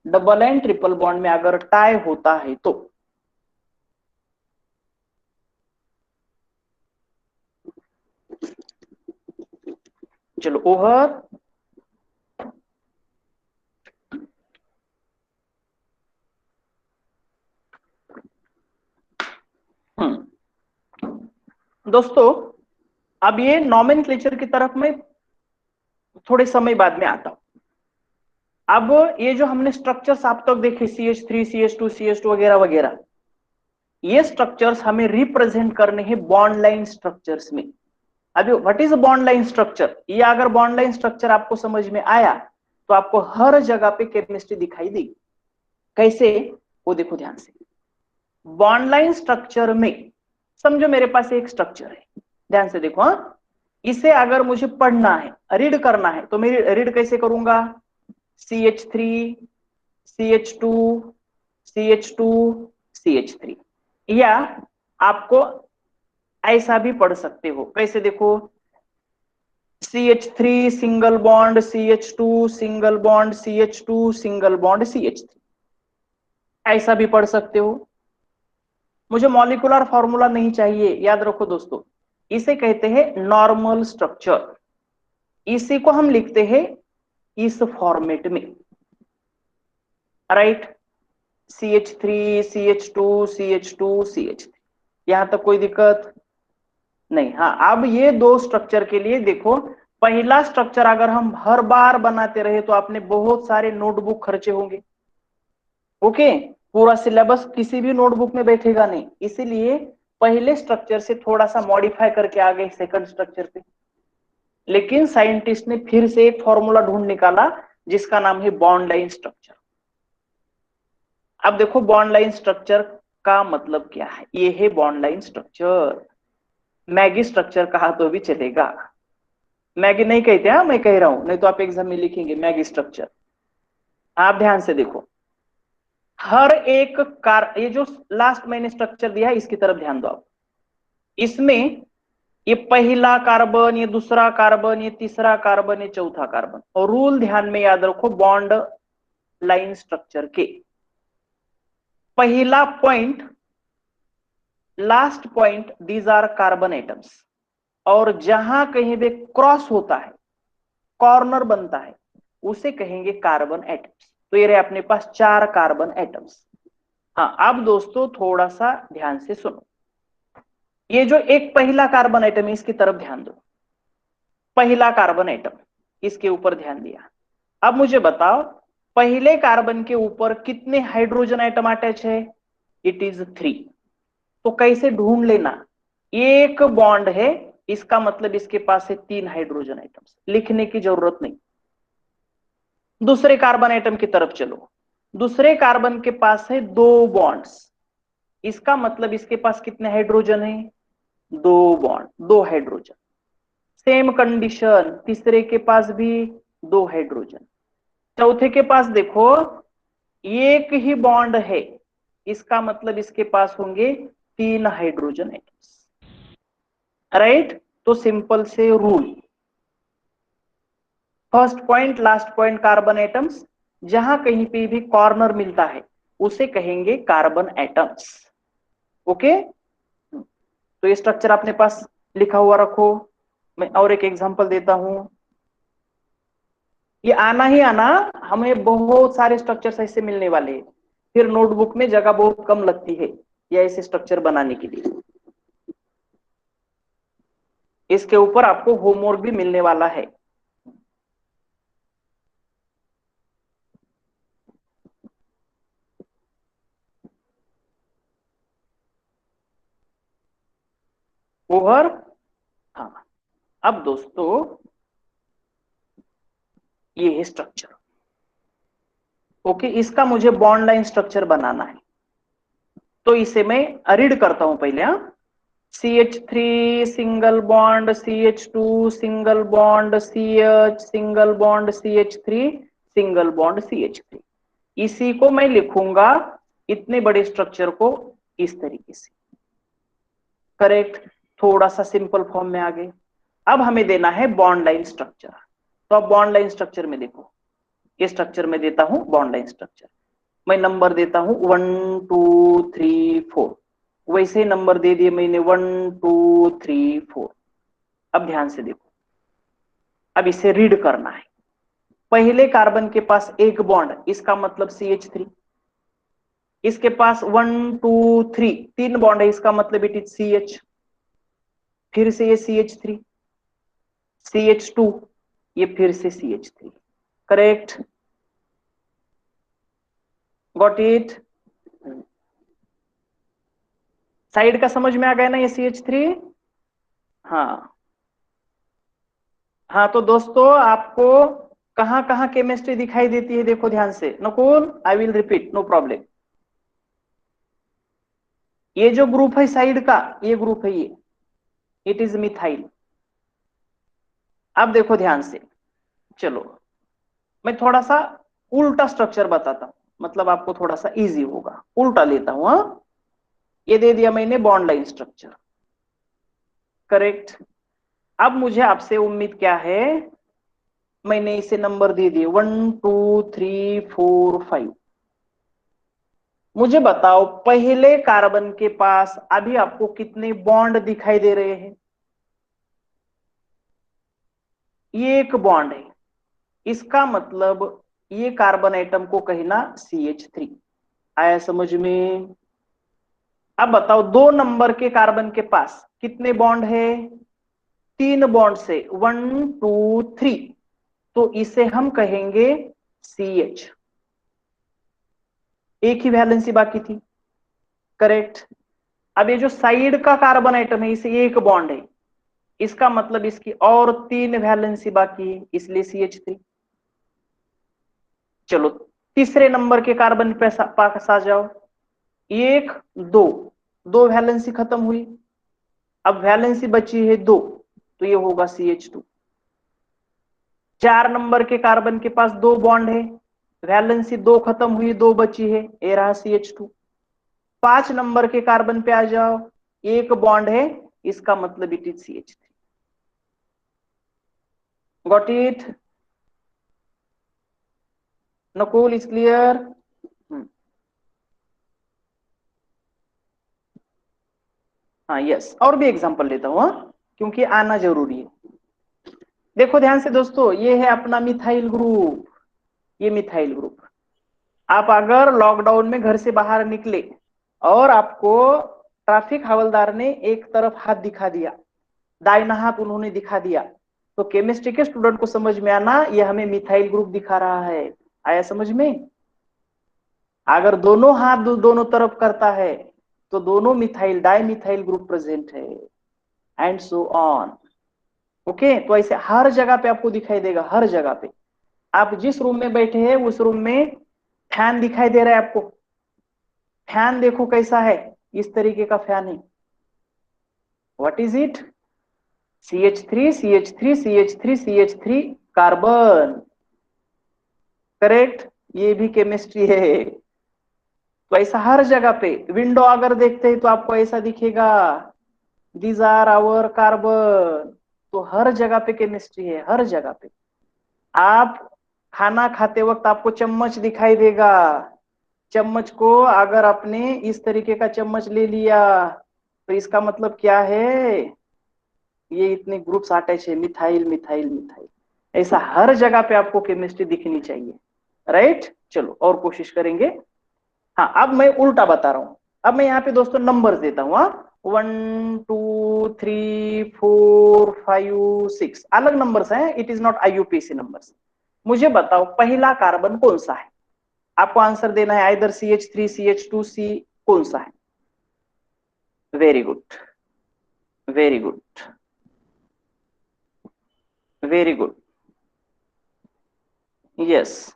डबल एंड ट्रिपल बॉन्ड में अगर टाई होता है तो। चलो ओवर। दोस्तों अब ये नॉमेनक्लेचर की तरफ मैं थोड़े समय बाद में आता हूं। अब ये जो हमने स्ट्रक्चर्स आप तक देखे CH3 CH2 CH2 वगैरह वगैरह, ये स्ट्रक्चर्स हमें रिप्रेजेंट करने हैं बॉन्ड लाइन स्ट्रक्चर्स में। अभी what is bond line structure? ये अगर बॉन्ड लाइन स्ट्रक्चर आपको समझ में आया तो आपको हर जगह पे केमिस्ट्री दिखाई देगी। कैसे? वो देखो ध्यान से। बॉन्ड लाइन स्ट्रक्चर में समझो मेरे पास एक स्ट्रक्चर है, ध्यान से देखो। हाँ, इसे अगर मुझे पढ़ना है, रीड करना है, तो मैं रीड कैसे करूंगा? CH3 CH2 CH2 CH3, या आपको ऐसा भी पढ़ सकते हो। कैसे? देखो CH3 single bond CH2 single bond CH2 single bond CH3, ऐसा भी पढ़ सकते हो। मुझे मॉलिक्यूलर फॉर्मूला नहीं चाहिए, याद रखो दोस्तों, इसे कहते हैं नॉर्मल स्ट्रक्चर। इसी को हम लिखते हैं इस फॉर्मेट में, right? CH3 CH2 CH2 CH3, यहां तक कोई दिक्कत नहीं? हाँ, अब ये दो स्ट्रक्चर के लिए देखो, पहला स्ट्रक्चर अगर हम हर बार बनाते रहे तो आपने बहुत सारे नोटबुक खर्चे होंगे। ओके, पूरा सिलेबस किसी भी नोटबुक में बैठेगा नहीं, इसीलिए पहले स्ट्रक्चर से थोड़ा सा मॉडिफाई करके आ गए सेकंड स्ट्रक्चर पे। लेकिन साइंटिस्ट ने फिर से एक फॉर्मूला ढूंढ निकाला जिसका नाम है बॉन्ड लाइन स्ट्रक्चर। अब देखो बॉन्ड लाइन स्ट्रक्चर का मतलब क्या है? ये है bond line structure. Maggi structure कहा तो भी चलेगा, मैगी नहीं कहते, हाँ मैं कह रहा हूं, नहीं तो आप एग्जाम में लिखेंगे मैगी स्ट्रक्चर। आप ध्यान से देखो, हर एक ये जो लास्ट मैंने स्ट्रक्चर दिया है इसकी तरफ ध्यान दो आप। इसमें ये पहला कार्बन, ये दूसरा कार्बन, ये तीसरा कार्बन, ये चौथा कार्बन। और रूल ध्यान में याद रखो बॉन्ड लाइन स्ट्रक्चर के, पहला point last point these are carbon atoms, और जहां कहीं भी क्रॉस होता है, कॉर्नर बनता है, उसे कहेंगे कार्बन एटम्स। तो ये रहे अपने पास 4 कार्बन एटम्स। हाँ, अब दोस्तों थोड़ा सा ध्यान से सुनो, ये जो एक पहला कार्बन एटम है इसकी तरफ ध्यान दो। पहला कार्बन एटम, इसके ऊपर ध्यान दिया। अब मुझे बताओ पहले कार्बन के ऊपर कितने हाइड्रोजन एटम अटैच है? It is 3। तो कैसे ढूंढ लेना? एक बॉन्ड है, इसका मतलब इसके पास है 3 हाइड्रोजन एटम्स, लिखने की जरूरत नहीं। दूसरे कार्बन एटम की तरफ चलो, दूसरे कार्बन के पास है 2 बॉन्ड्स, इसका मतलब इसके पास कितने हाइड्रोजन है? 2 बॉन्ड, 2 हाइड्रोजन। सेम कंडीशन, तीसरे के पास भी 2 हाइड्रोजन। चौथे के पास देखो एक ही बॉन्ड है, इसका मतलब इसके पास होंगे 3 हाइड्रोजन एटम्स, राइट? तो सिंपल से rule, first point last point carbon atoms, जहां कहीं पे भी कॉर्नर मिलता है उसे कहेंगे कार्बन एटम्स। ओके, तो ये स्ट्रक्चर अपने पास लिखा हुआ रखो। मैं और एक एग्जांपल देता हूं, ये आना ही आना, हमें बहुत सारे स्ट्रक्चर्स ऐसे मिलने वाले हैं, फिर नोटबुक में जगह बहुत कम लगती है ये ऐसे स्ट्रक्चर बनाने के लिए। इसके ऊपर आपको होमवर्क भी मिलने वाला है। ओवर। हाँ, अब दोस्तों ये है स्ट्रक्चर। ओके, इसका मुझे बॉन्ड लाइन स्ट्रक्चर बनाना है, तो इसे मैं रीड करता हूं पहले। CH3 single bond CH2 single bond CH single bond CH3 single bond CH3। इसी को मैं लिखूंगा इतने बड़े स्ट्रक्चर को इस तरीके से। करेक्ट, थोड़ा सा सिंपल फॉर्म में आ गए। अब हमें देना है बॉन्ड लाइन स्ट्रक्चर। तो अब बॉन्ड लाइन स्ट्रक्चर में देखो, ये स्ट्रक्चर में देता हूं बॉन्ड लाइन स्ट्रक्चर। मैं नंबर देता हूं 1 2 3 4। वैसे नंबर दे दिए मैंने 1 2 3 4। अब ध्यान से देखो, अब इसे रीड करना है। पहले कार्बन के पास एक बॉन्ड, इसका मतलब CH3। इसके पास 1 2 3 तीन बॉन्ड है, इसका मतलब इट इज CH। फिर से ये CH3 CH2, ये फिर से CH3। Correct, got it. Side का समझ में आ गया ना ये CH3। हाँ हाँ, तो दोस्तों आपको कहां कहां केमिस्ट्री दिखाई देती है देखो ध्यान से। Nakul, I will repeat, no problem. ये जो ग्रुप है साइड का, ये ग्रुप है, ये इट इज मिथाइल। अब देखो ध्यान से, चलो मैं थोड़ा सा उल्टा स्ट्रक्चर बताता हूं, मतलब आपको थोड़ा सा इजी होगा। उल्टा लेता हूं। हाँ, ये दे दिया मैंने बॉन्ड लाइन स्ट्रक्चर। करेक्ट, अब मुझे आपसे उम्मीद क्या है, मैंने इसे नंबर दे दिए 1 2 3 4 5। मुझे बताओ पहले कार्बन के पास अभी आपको कितने बॉन्ड दिखाई दे रहे हैं? ये एक बॉन्ड है, इसका मतलब ये कार्बन एटम को कहना CH3। आया समझ में? अब बताओ 2 नंबर के कार्बन के पास कितने बॉन्ड है? 3 बॉन्ड से 1 2 3, तो इसे हम कहेंगे CH। एक ही वैलेंसी बाकी थी। करेक्ट, अब ये जो साइड का कार्बन आइटम है इसे एक बॉन्ड है, इसका मतलब इसकी और 3 वैलेंसी बाकी है, इसलिए CH3। चलो तीसरे नंबर के कार्बन पे पास आ जाओ। 1 2, 2 वैलेंसी खत्म हुई, अब वैलेंसी बची है 2, तो ये होगा CH2। 4 नंबर के कार्बन के पास 2 बॉन्ड है, वैलेंसी 2 खत्म हुई, 2 बची है, ये रहा CH2। 5 नंबर के कार्बन पे आ जाओ, एक बॉन्ड है, इसका मतलब it is CH3। Got it? Nakul is clear? हाँ यस, और भी एग्जांपल लेता हूं, क्योंकि आना जरूरी है। देखो ध्यान से दोस्तों, ये है अपना मिथाइल ग्रुप। ये मिथाइल ग्रुप, आप अगर लॉकडाउन में घर से बाहर निकले और आपको ट्रैफिक हवलदार ने एक तरफ हाथ दिखा दिया, दाहिना हाथ उन्होंने दिखा दिया, तो केमिस्ट्री के स्टूडेंट को समझ में आना ये हमें मिथाइल ग्रुप दिखा रहा है। आया समझ में? अगर दोनों हाथ दोनों तरफ करता है तो दोनों methyl di methyl group present है, एंड सो ऑन। ओके, तो ऐसे हर जगह पे आपको दिखाई देगा, हर जगह पे। आप जिस रूम में बैठे हैं उस रूम में फैन दिखाई दे रहा है आपको। फैन देखो कैसा है, इस तरीके का फैन है। What is it? CH3 CH3 CH3 CH3 carbon. Correct, ये भी केमिस्ट्री है। तो ऐसा हर जगह पे विंडो अगर देखते हैं तो आपको ऐसा दिखेगा, दीज आर आवर कार्बन। तो हर जगह पे केमिस्ट्री है, हर जगह पे। आप खाना खाते वक्त आपको चम्मच दिखाई देगा, चम्मच को अगर आपने इस तरीके का चम्मच ले लिया तो इसका मतलब क्या है? ये इतने ग्रुप्स अटैच है, मिथाइल मिथाइल मिथाइल। ऐसा हर जगह पे आपको केमिस्ट्री दिखनी चाहिए। राइट, चलो और कोशिश करेंगे। हाँ, अब मैं उल्टा बता रहा हूं। अब मैं यहाँ पे दोस्तों नंबर देता हूँ। 1 2 3 4 5 6 अलग नंबर्स हैं, it is not IUPAC numbers. मुझे बताओ पहला कार्बन कौन सा है? आपको आंसर देना है आइदर CH3 CH2 C, कौन सा है? Very good, very good, very good. Yes,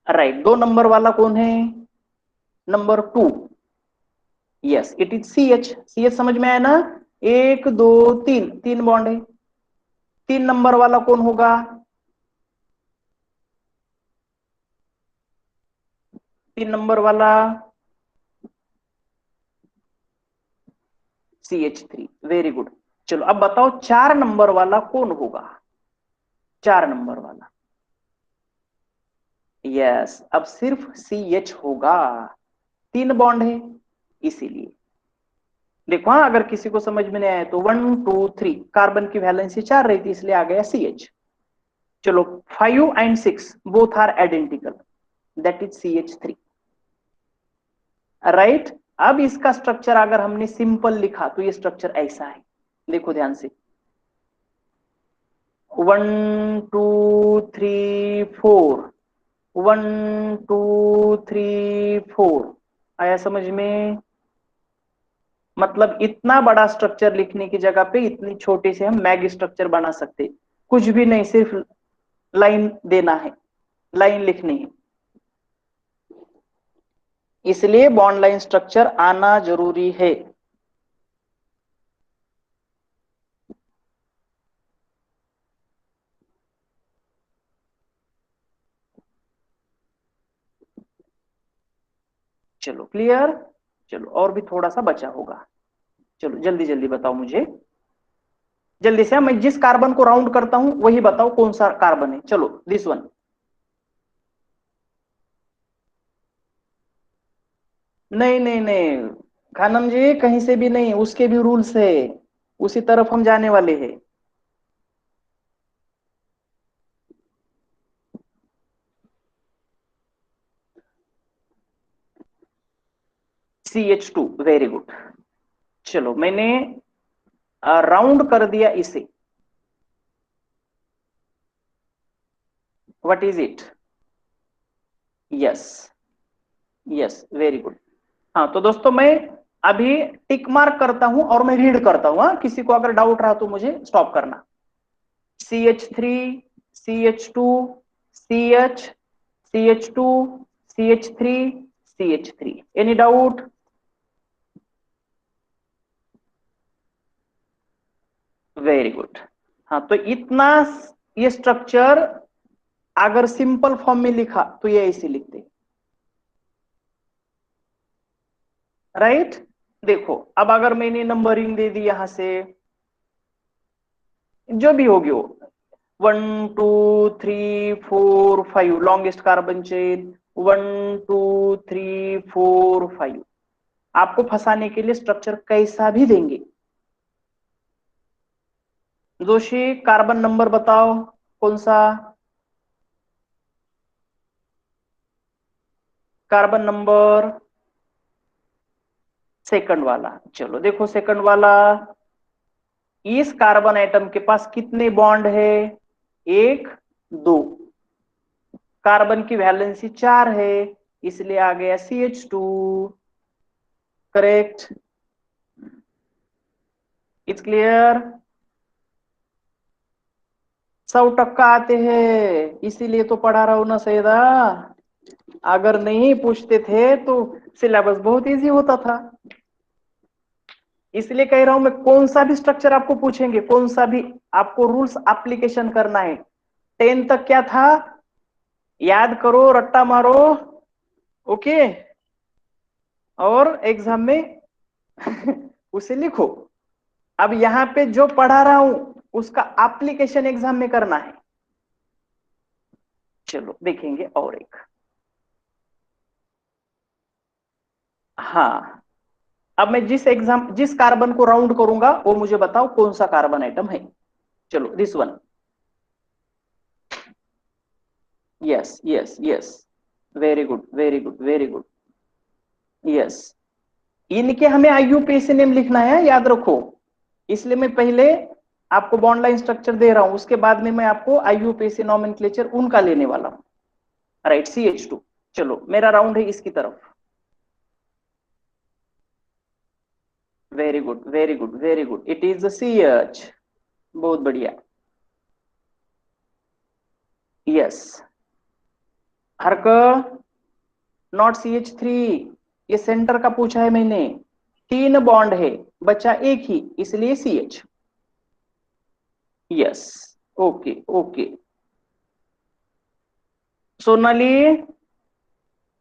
right. 2 number वाला कौन है? Number 2। Yes, it is C H. C H समझ में आया ना? 1 2 3, 3 बॉन्ड है। 3 नंबर वाला कौन होगा? 3 नंबर वाला CH3। Very good. चलो अब बताओ 4 नंबर वाला कौन होगा? 4 नंबर वाला। यस, अब सिर्फ CH होगा। 3 बॉन्ड है इसीलिए। देखो हाँ, अगर किसी को समझ में नहीं आया तो 1 2 3 कार्बन की वैलेंसी 4 रही थी, इसलिए आ गया CH। चलो 5 and 6 both are identical, that is CH3। Right. अब इसका स्ट्रक्चर अगर हमने सिंपल लिखा तो ये स्ट्रक्चर ऐसा है, देखो ध्यान से। 1 2 3 4, 1 2 3 4। आया समझ में? मतलब इतना बड़ा स्ट्रक्चर लिखने की जगह पे इतनी छोटे से हम मैग स्ट्रक्चर बना सकते। कुछ भी नहीं, सिर्फ लाइन देना है, लाइन लिखनी है। इसलिए बॉन्ड लाइन स्ट्रक्चर आना जरूरी है। चलो क्लियर। चलो और भी थोड़ा सा बचा होगा। चलो जल्दी जल्दी बताओ मुझे, जल्दी से। मैं जिस कार्बन को राउंड करता हूं वही बताओ कौन सा कार्बन है। चलो दिस वन। नहीं नहीं नहीं खानम जी, कहीं से भी नहीं, उसके भी रूल्स है, उसी तरफ हम जाने वाले हैं। CH2। Very good. चलो मैंने राउंड कर दिया इसे। What is it? Yes, yes, very good. हाँ तो दोस्तों मैं अभी टिक मार्क करता हूं और मैं रीड करता हूं। हाँ, किसी को अगर डाउट रहा तो मुझे स्टॉप करना। CH3, CH2, CH, CH2, CH3, CH3। Any doubt? Very good. हाँ तो इतना ये स्ट्रक्चर अगर सिंपल फॉर्म में लिखा तो ये ऐसे लिखते। राइट। देखो अब अगर मैंने नंबरिंग दे दी यहां से, जो भी होगी वो, 1 2 3 4 5 लॉन्गेस्ट कार्बन चेन, 1 2 3 4 5। आपको फंसाने के लिए स्ट्रक्चर कैसा भी देंगे। जोशी कार्बन नंबर बताओ कौन सा? कार्बन नंबर सेकंड वाला। चलो देखो सेकंड वाला, इस कार्बन एटम के पास कितने बॉन्ड है? 1 2। कार्बन की वैलेंसी 4 है, इसलिए आ गया CH2। करेक्ट। It's clear. 100% आते हैं, इसीलिए तो पढ़ा रहा हूं ना सैदा। अगर नहीं पूछते थे तो सिलेबस बहुत इजी होता था। इसलिए कह रहा हूं मैं, कौन सा भी स्ट्रक्चर आपको पूछेंगे, कौन सा भी, आपको रूल्स एप्लीकेशन करना है। 10 तक क्या था? याद करो, रट्टा मारो। ओके। और एग्जाम में उसे लिखो। अब यहां पे जो पढ़ा रहा हूं उसका एप्लीकेशन एग्जाम में करना है। चलो देखेंगे और एक। हाँ, अब मैं जिस कार्बन को राउंड करूंगा वो मुझे बताओ कौन सा कार्बन आइटम है। चलो this one. Yes yes yes, very good very good very good. Yes, इनके हमें IUPAC नेम लिखना है, याद रखो। इसलिए मैं पहले आपको बॉन्ड लाइन स्ट्रक्चर दे रहा हूं, उसके बाद में मैं आपको IUPAC नॉमेनक्लेचर उनका लेने वाला हूं। Right, CH2। चलो मेरा राउंड है इसकी तरफ। Very good, very good, very good, it is CH। बहुत बढ़िया। यस। हर्क, नॉट CH3। ये सेंटर का पूछा है मैंने। 3 बॉन्ड है, बचा एक ही, इसलिए CH। Yes. Okay okay. Sonali,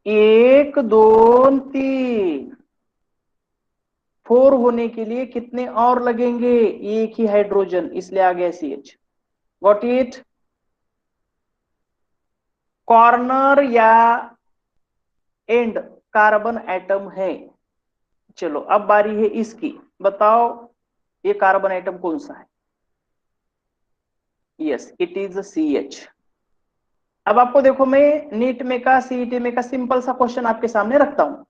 1 2 3, 4 होने के लिए कितने और लगेंगे? एक ही हाइड्रोजन, इसलिए आ गया CH। Got it? कॉर्नर या एंड कार्बन एटम है। चलो अब बारी है इसकी। बताओ ये कार्बन एटम कौन सा है? Yes, it is CH। अब आपको देखो, मैं नीट में का, सीईटी में का सिंपल सा क्वेश्चन आपके सामने रखता हूं।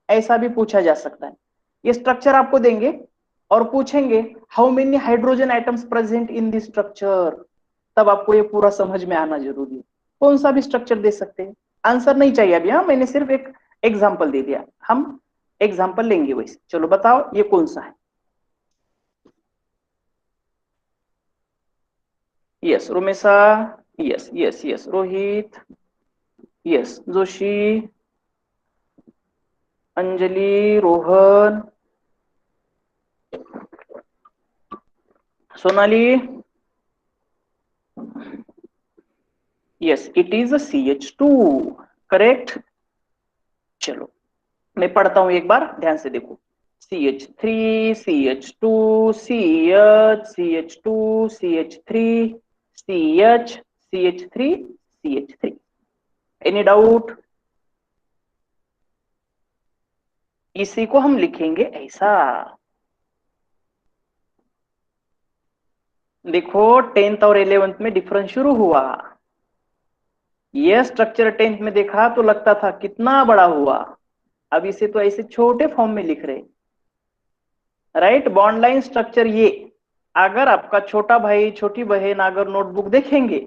ऐसा भी पूछा जा सकता है। ये स्ट्रक्चर आपको देंगे और पूछेंगे how many hydrogen items present in this structure. तब आपको ये पूरा समझ में आना जरूरी है। कौन सा भी स्ट्रक्चर दे सकते हैं, आंसर नहीं चाहिए अभी। हाँ, मैंने सिर्फ एक एग्जाम्पल दे दिया, हम एग्जाम्पल लेंगे वैसे। चलो बताओ ये कौन सा है? Yes Romesha, yes yes yes Rohit, yes Joshi, Anjali, Rohan, Sonali. Yes, it is CH2। Correct. चलो मैं पढ़ता हूं एक बार, ध्यान से देखो। CH3, CH2, CH, CH2, CH3, CH, CH3, CH3। Any doubt? इसी को हम लिखेंगे ऐसा। देखो 10th और 11th में डिफरेंस शुरू हुआ। ये स्ट्रक्चर 10th में देखा तो लगता था कितना बड़ा हुआ, अब इसे तो ऐसे छोटे फॉर्म में लिख रहे। राइट, बॉन्ड लाइन स्ट्रक्चर ये। अगर आपका छोटा भाई छोटी बहन अगर नोटबुक देखेंगे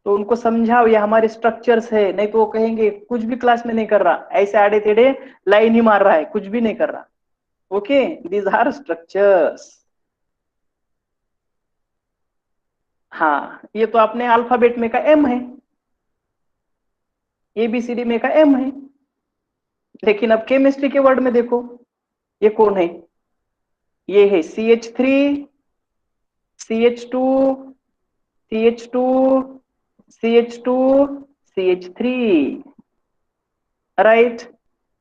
तो उनको समझाओ ये हमारे स्ट्रक्चर्स है, नहीं तो वो कहेंगे कुछ भी क्लास में नहीं कर रहा, ऐसे आड़े टेढ़े लाइन ही मार रहा है, कुछ भी नहीं कर रहा। Okay, these are structures. हाँ, ये तो अपने अल्फाबेट में का M है, ABCD में का M है। लेकिन अब केमिस्ट्री के वर्ड में देखो, ये कौन है? ये है CH3, CH2, CH2, CH2, CH3। Right,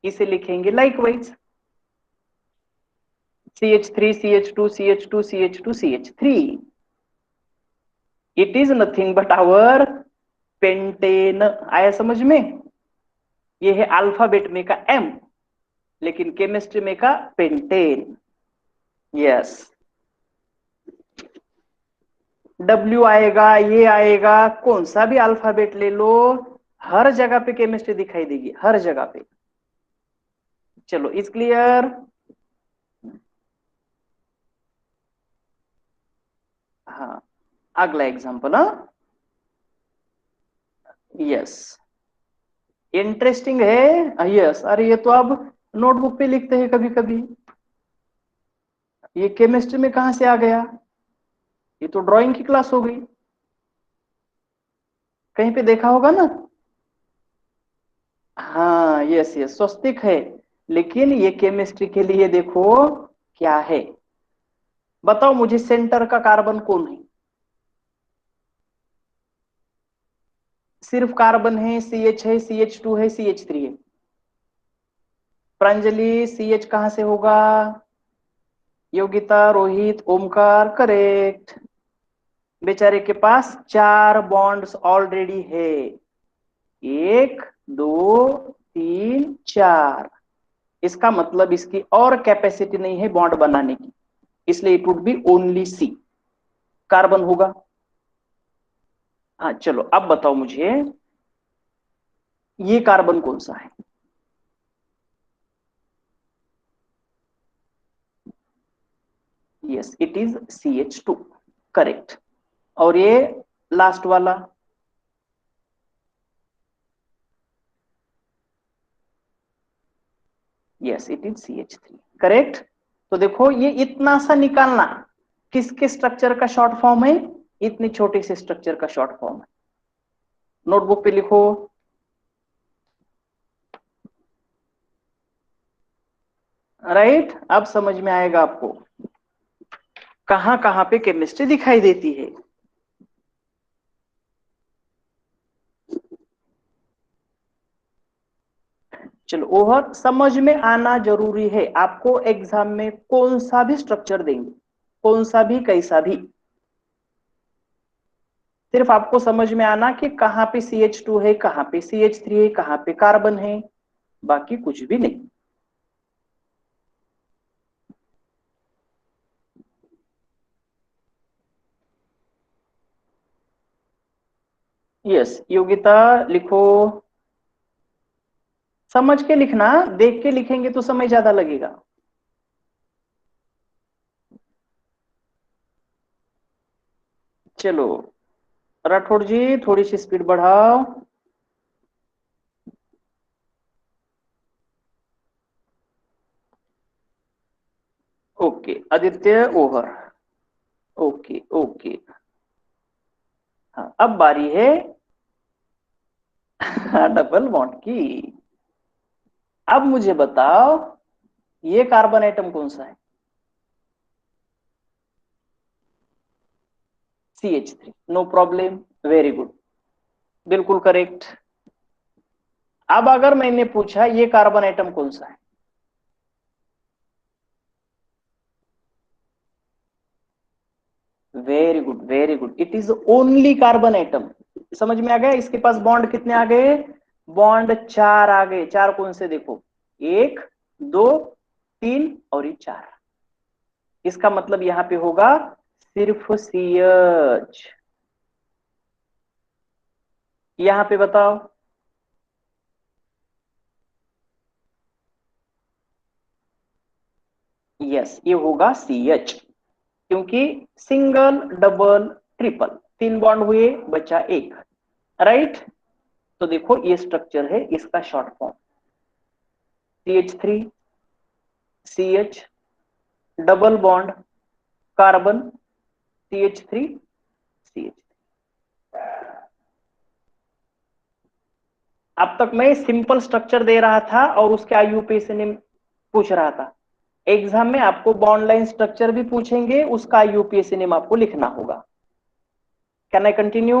इसे लिखेंगे likewise CH3, CH2, CH2, CH2, CH3। It is nothing but our pentane. आया समझ में? ये है अल्फाबेट में का M, लेकिन केमिस्ट्री में का पेंटेन। यस, W आएगा, ये आएगा, कौन सा भी अल्फाबेट ले लो, हर जगह पे केमिस्ट्री दिखाई देगी, हर जगह पे। चलो इज क्लियर? हाँ, अगला एग्जांपल। हाँ, यस, इंटरेस्टिंग है। यस, अरे ये तो अब नोटबुक पे लिखते हैं कभी कभी, ये केमिस्ट्री में कहां से आ गया? ये तो ड्राइंग की क्लास हो गई, कहीं पे देखा होगा ना। हाँ, यस यस, स्वस्तिक है, लेकिन ये केमिस्ट्री के लिए देखो क्या है। बताओ मुझे सेंटर का कार्बन कौन है? सिर्फ कार्बन है, CH है, CH2 है, CH3 है। प्रांजलि, CH कहां से होगा? योगिता, रोहित, ओमकार, करेक्ट। बेचारे के पास 4 बॉन्ड्स ऑलरेडी है, 1 2 3 4। इसका मतलब इसकी और कैपेसिटी नहीं है बॉन्ड बनाने की, इसलिए it would be only C, carbon होगा। हाँ चलो अब बताओ मुझे ये कार्बन कौन सा है? Yes, it is CH2। Correct. और ये लास्ट वाला? Yes, it is CH3। Correct. तो देखो ये इतना सा निकालना किसके स्ट्रक्चर का शॉर्ट फॉर्म है, इतनी छोटी सी स्ट्रक्चर का शॉर्ट फॉर्म है। नोटबुक पे लिखो। राइट, अब समझ में आएगा आपको कहां कहां पे केमिस्ट्री दिखाई देती है। चलो ओवर समझ में आना जरूरी है। आपको एग्जाम में कौन सा भी स्ट्रक्चर देंगे, कौन सा भी कैसा भी, सिर्फ आपको समझ में आना कि कहां पे CH2 है, कहां पे CH3 है, कहां पे कार्बन है, बाकी कुछ भी नहीं। यस योगिता लिखो। समझ के लिखना, देख के लिखेंगे तो समय ज्यादा लगेगा। चलो राठौड़ जी थोड़ी सी स्पीड बढ़ाओ। Okay Aditya over. Okay okay. हाँ अब बारी है डबल बॉन्ड की। अब मुझे बताओ ये कार्बन एटम कौन सा है? CH3। No problem, very good, बिल्कुल करेक्ट। अब अगर मैंने पूछा ये कार्बन एटम कौन सा है? Very good very good, it is only carbon atom. समझ में आ गया? इसके पास बॉन्ड कितने आ गए? बॉन्ड 4 आ गए। 4 कौन से देखो, 1 2 3 और ये 4। इसका मतलब यहां पे होगा सिर्फ CH। यहां पे बताओ। यस ये होगा CH, क्योंकि सिंगल डबल ट्रिपल 3 बॉन्ड हुए, बचा एक। राइट, तो देखो ये स्ट्रक्चर है इसका short form CH3 CH double bond carbon CH3 CH। अब तक मैं सिंपल स्ट्रक्चर दे रहा था और उसके IUPAC ने पूछ रहा था। एग्जाम में आपको बॉन्ड लाइन स्ट्रक्चर भी पूछेंगे, उसका IUPAC नेम आपको लिखना होगा। Can I continue?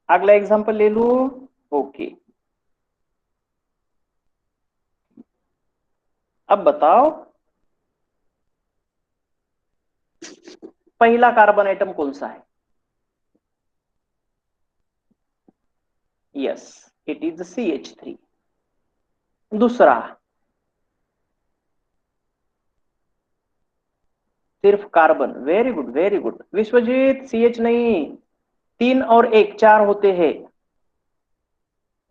अगला एग्जांपल ले लू। ओके अब बताओ पहला कार्बन एटम कौन सा है? Yes it is CH3। दूसरा सिर्फ carbon, very good very good. Vishwajeet CH नहीं, 3 और 1 4 होते हैं।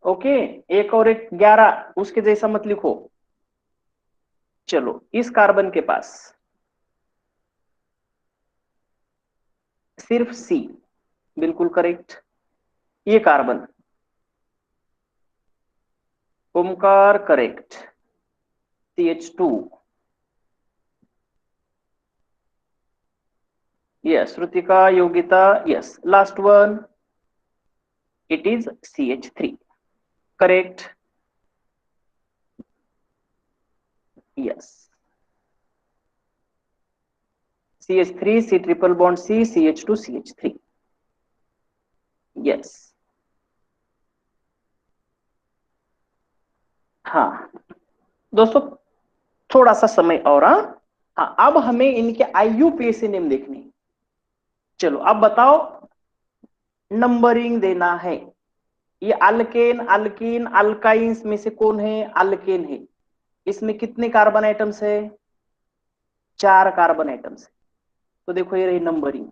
ओके, 1 और 1 11, उसके जैसा मत लिखो। चलो इस कार्बन के पास सिर्फ C, बिल्कुल करेक्ट। ये carbon Omkar correct, CH2। Yes Shrutika Yogita yes, last one it is CH3 correct. Yes CH3 C triple bond C CH2 CH3। Yes हाँ दोस्तों, थोड़ा सा समय और। हाँ अब हमें इनके IUPAC नेम देखने। चलो अब बताओ, नंबरिंग देना है। ये अल्केन अल्कीन अल्काइंस में से कौन है? अल्केन है। इसमें कितने कार्बन आइटम्स है? 4 कार्बन आइटम्स है। तो देखो ये रही नंबरिंग।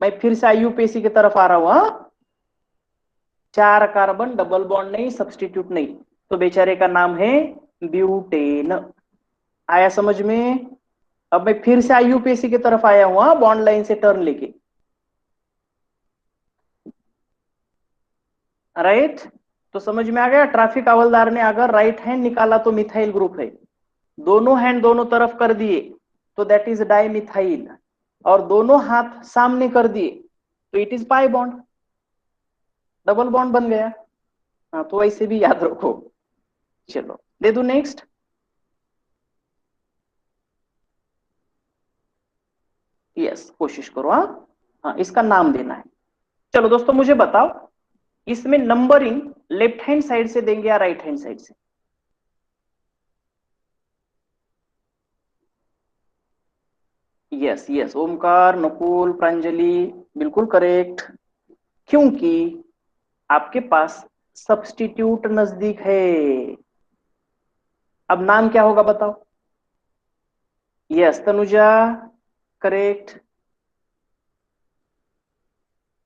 मैं फिर से IUPAC की तरफ आ रहा हूं। हाँ 4 कार्बन, डबल बॉन्ड नहीं, सब्सटीट्यूट नहीं, तो बेचारे का नाम है ब्यूटेन। आया समझ में? अब मैं फिर से IUPAC की तरफ आया हूं बॉन्ड लाइन से टर्न लेके। राइट, तो समझ में आ गया। ट्रैफिक हवलदार ने अगर राइट हैंड निकाला तो मिथाइल ग्रुप है। दोनों हैंड दोनों तरफ कर दिए तो दैट इज डाइमिथाइल, और दोनों हाथ सामने कर दिए तो it is pi bond, double bond बन गया। हाँ, तो ऐसे भी याद रखो। चलो दे दो नेक्स्ट। यस, कोशिश करो। हाँ हाँ, इसका नाम देना है। चलो दोस्तों मुझे बताओ, इसमें नंबरिंग लेफ्ट हैंड साइड से देंगे या राइट हैंड साइड से? यस यस, ओमकार, नकुल, प्रांजलि, बिल्कुल करेक्ट। क्योंकि आपके पास सब्स्टिट्यूट नजदीक है। अब नाम क्या होगा बताओ? Yes Tanuja, correct.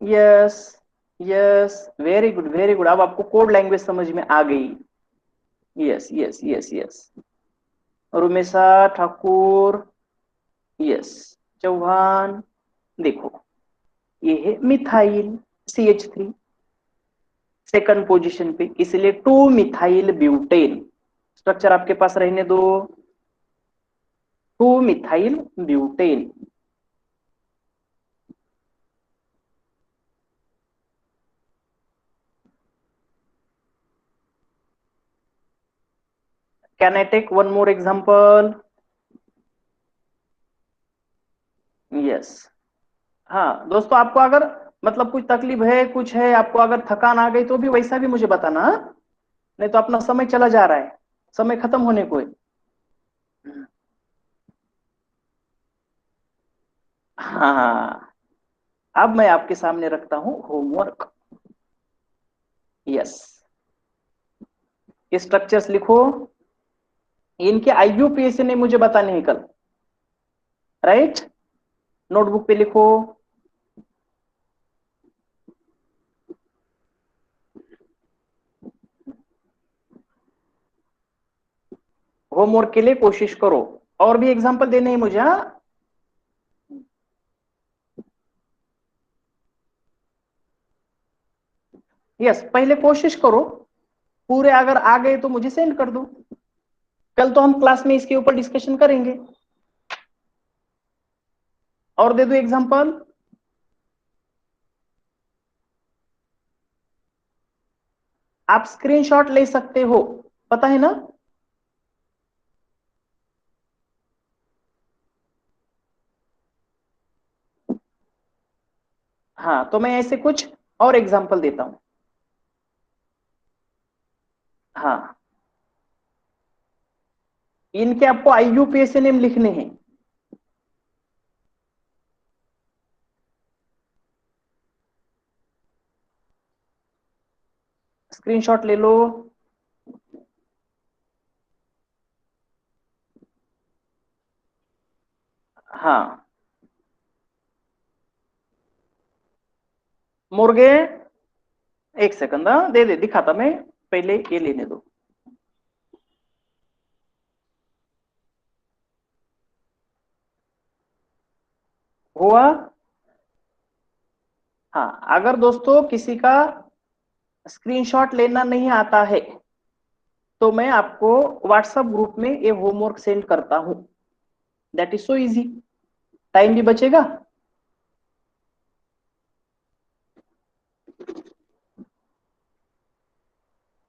Yes yes, very good very good, अब आपको कोड लैंग्वेज समझ में आ गई। Yes yes yes yes, Rumesha Thakur, yes Chauhan. देखो ये है मिथाइल CH3 सेकंड पोजीशन पे, इसलिए 2 मिथाइल ब्यूटेन। स्ट्रक्चर आपके पास रहने दो, 2 methyl butane. Can I take one more example? Yes. हाँ दोस्तों, आपको अगर मतलब कुछ तकलीफ है, कुछ है, आपको अगर थकान आ गई तो भी वैसा भी मुझे बताना, हाँ? नहीं तो अपना समय चला जा रहा है, समय खत्म होने को है। हाँ, अब मैं आपके सामने रखता हूं होमवर्क। यस, स्ट्रक्चर्स लिखो। इनके IUPAC ने मुझे बताने हैं कल, राइट? नोटबुक पे लिखो। होमवर्क के लिए कोशिश करो, और भी एग्जांपल देने हैं मुझे, हाँ? यस, पहले कोशिश करो, पूरे अगर आ गए तो मुझे सेंड कर दो। कल तो हम क्लास में इसके ऊपर डिस्कशन करेंगे। और दे दो एग्जांपल। आप स्क्रीनशॉट ले सकते हो, पता है ना? हाँ, तो मैं ऐसे कुछ और एग्जांपल देता हूं। हाँ, इनके आपको IUPAC नेम लिखने हैं। स्क्रीनशॉट ले लो। हाँ, मुर्गे, एक सेकंड, दे दे दिखाता मैं, पहले ये लेने दो। हुआ? हाँ, अगर दोस्तों किसी का स्क्रीनशॉट लेना नहीं आता है तो मैं आपको व्हाट्सएप ग्रुप में ये होमवर्क सेंड करता हूं। That is so easy, time भी बचेगा।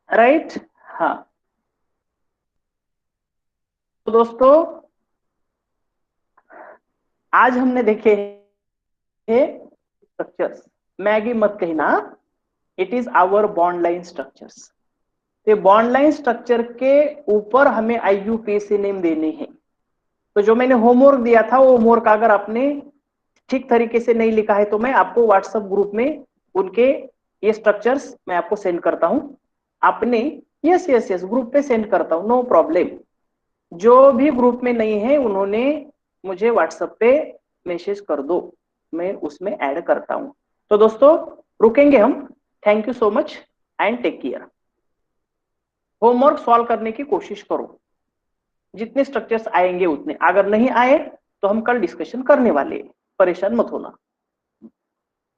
राइट? हाँ, तो दोस्तों आज हमने देखे हैं स्ट्रक्चर्स। मैगी मत कहना, it is our bond line structures. तो बॉन्ड लाइन स्ट्रक्चर के ऊपर हमें IUPAC नेम देने हैं। तो जो मैंने होमवर्क दिया था वो होमवर्क अगर आपने ठीक तरीके से नहीं लिखा है तो मैं आपको व्हाट्सएप ग्रुप में उनके ये स्ट्रक्चर्स मैं आपको सेंड करता हूं। आपने यस यस यस ग्रुप पे सेंड करता हूं, नो प्रॉब्लम। जो भी ग्रुप में नहीं है उन्होंने मुझे व्हाट्सएप पे मैसेज कर दो, मैं उसमें ऐड करता हूं। तो दोस्तों रुकेंगे हम। Thank you so much and take care. Homework solve करने की कोशिश करो, जितने स्ट्रक्चर्स आएंगे उतने, अगर नहीं आए तो हम कल डिस्कशन करने वाले हैं, परेशान मत होना।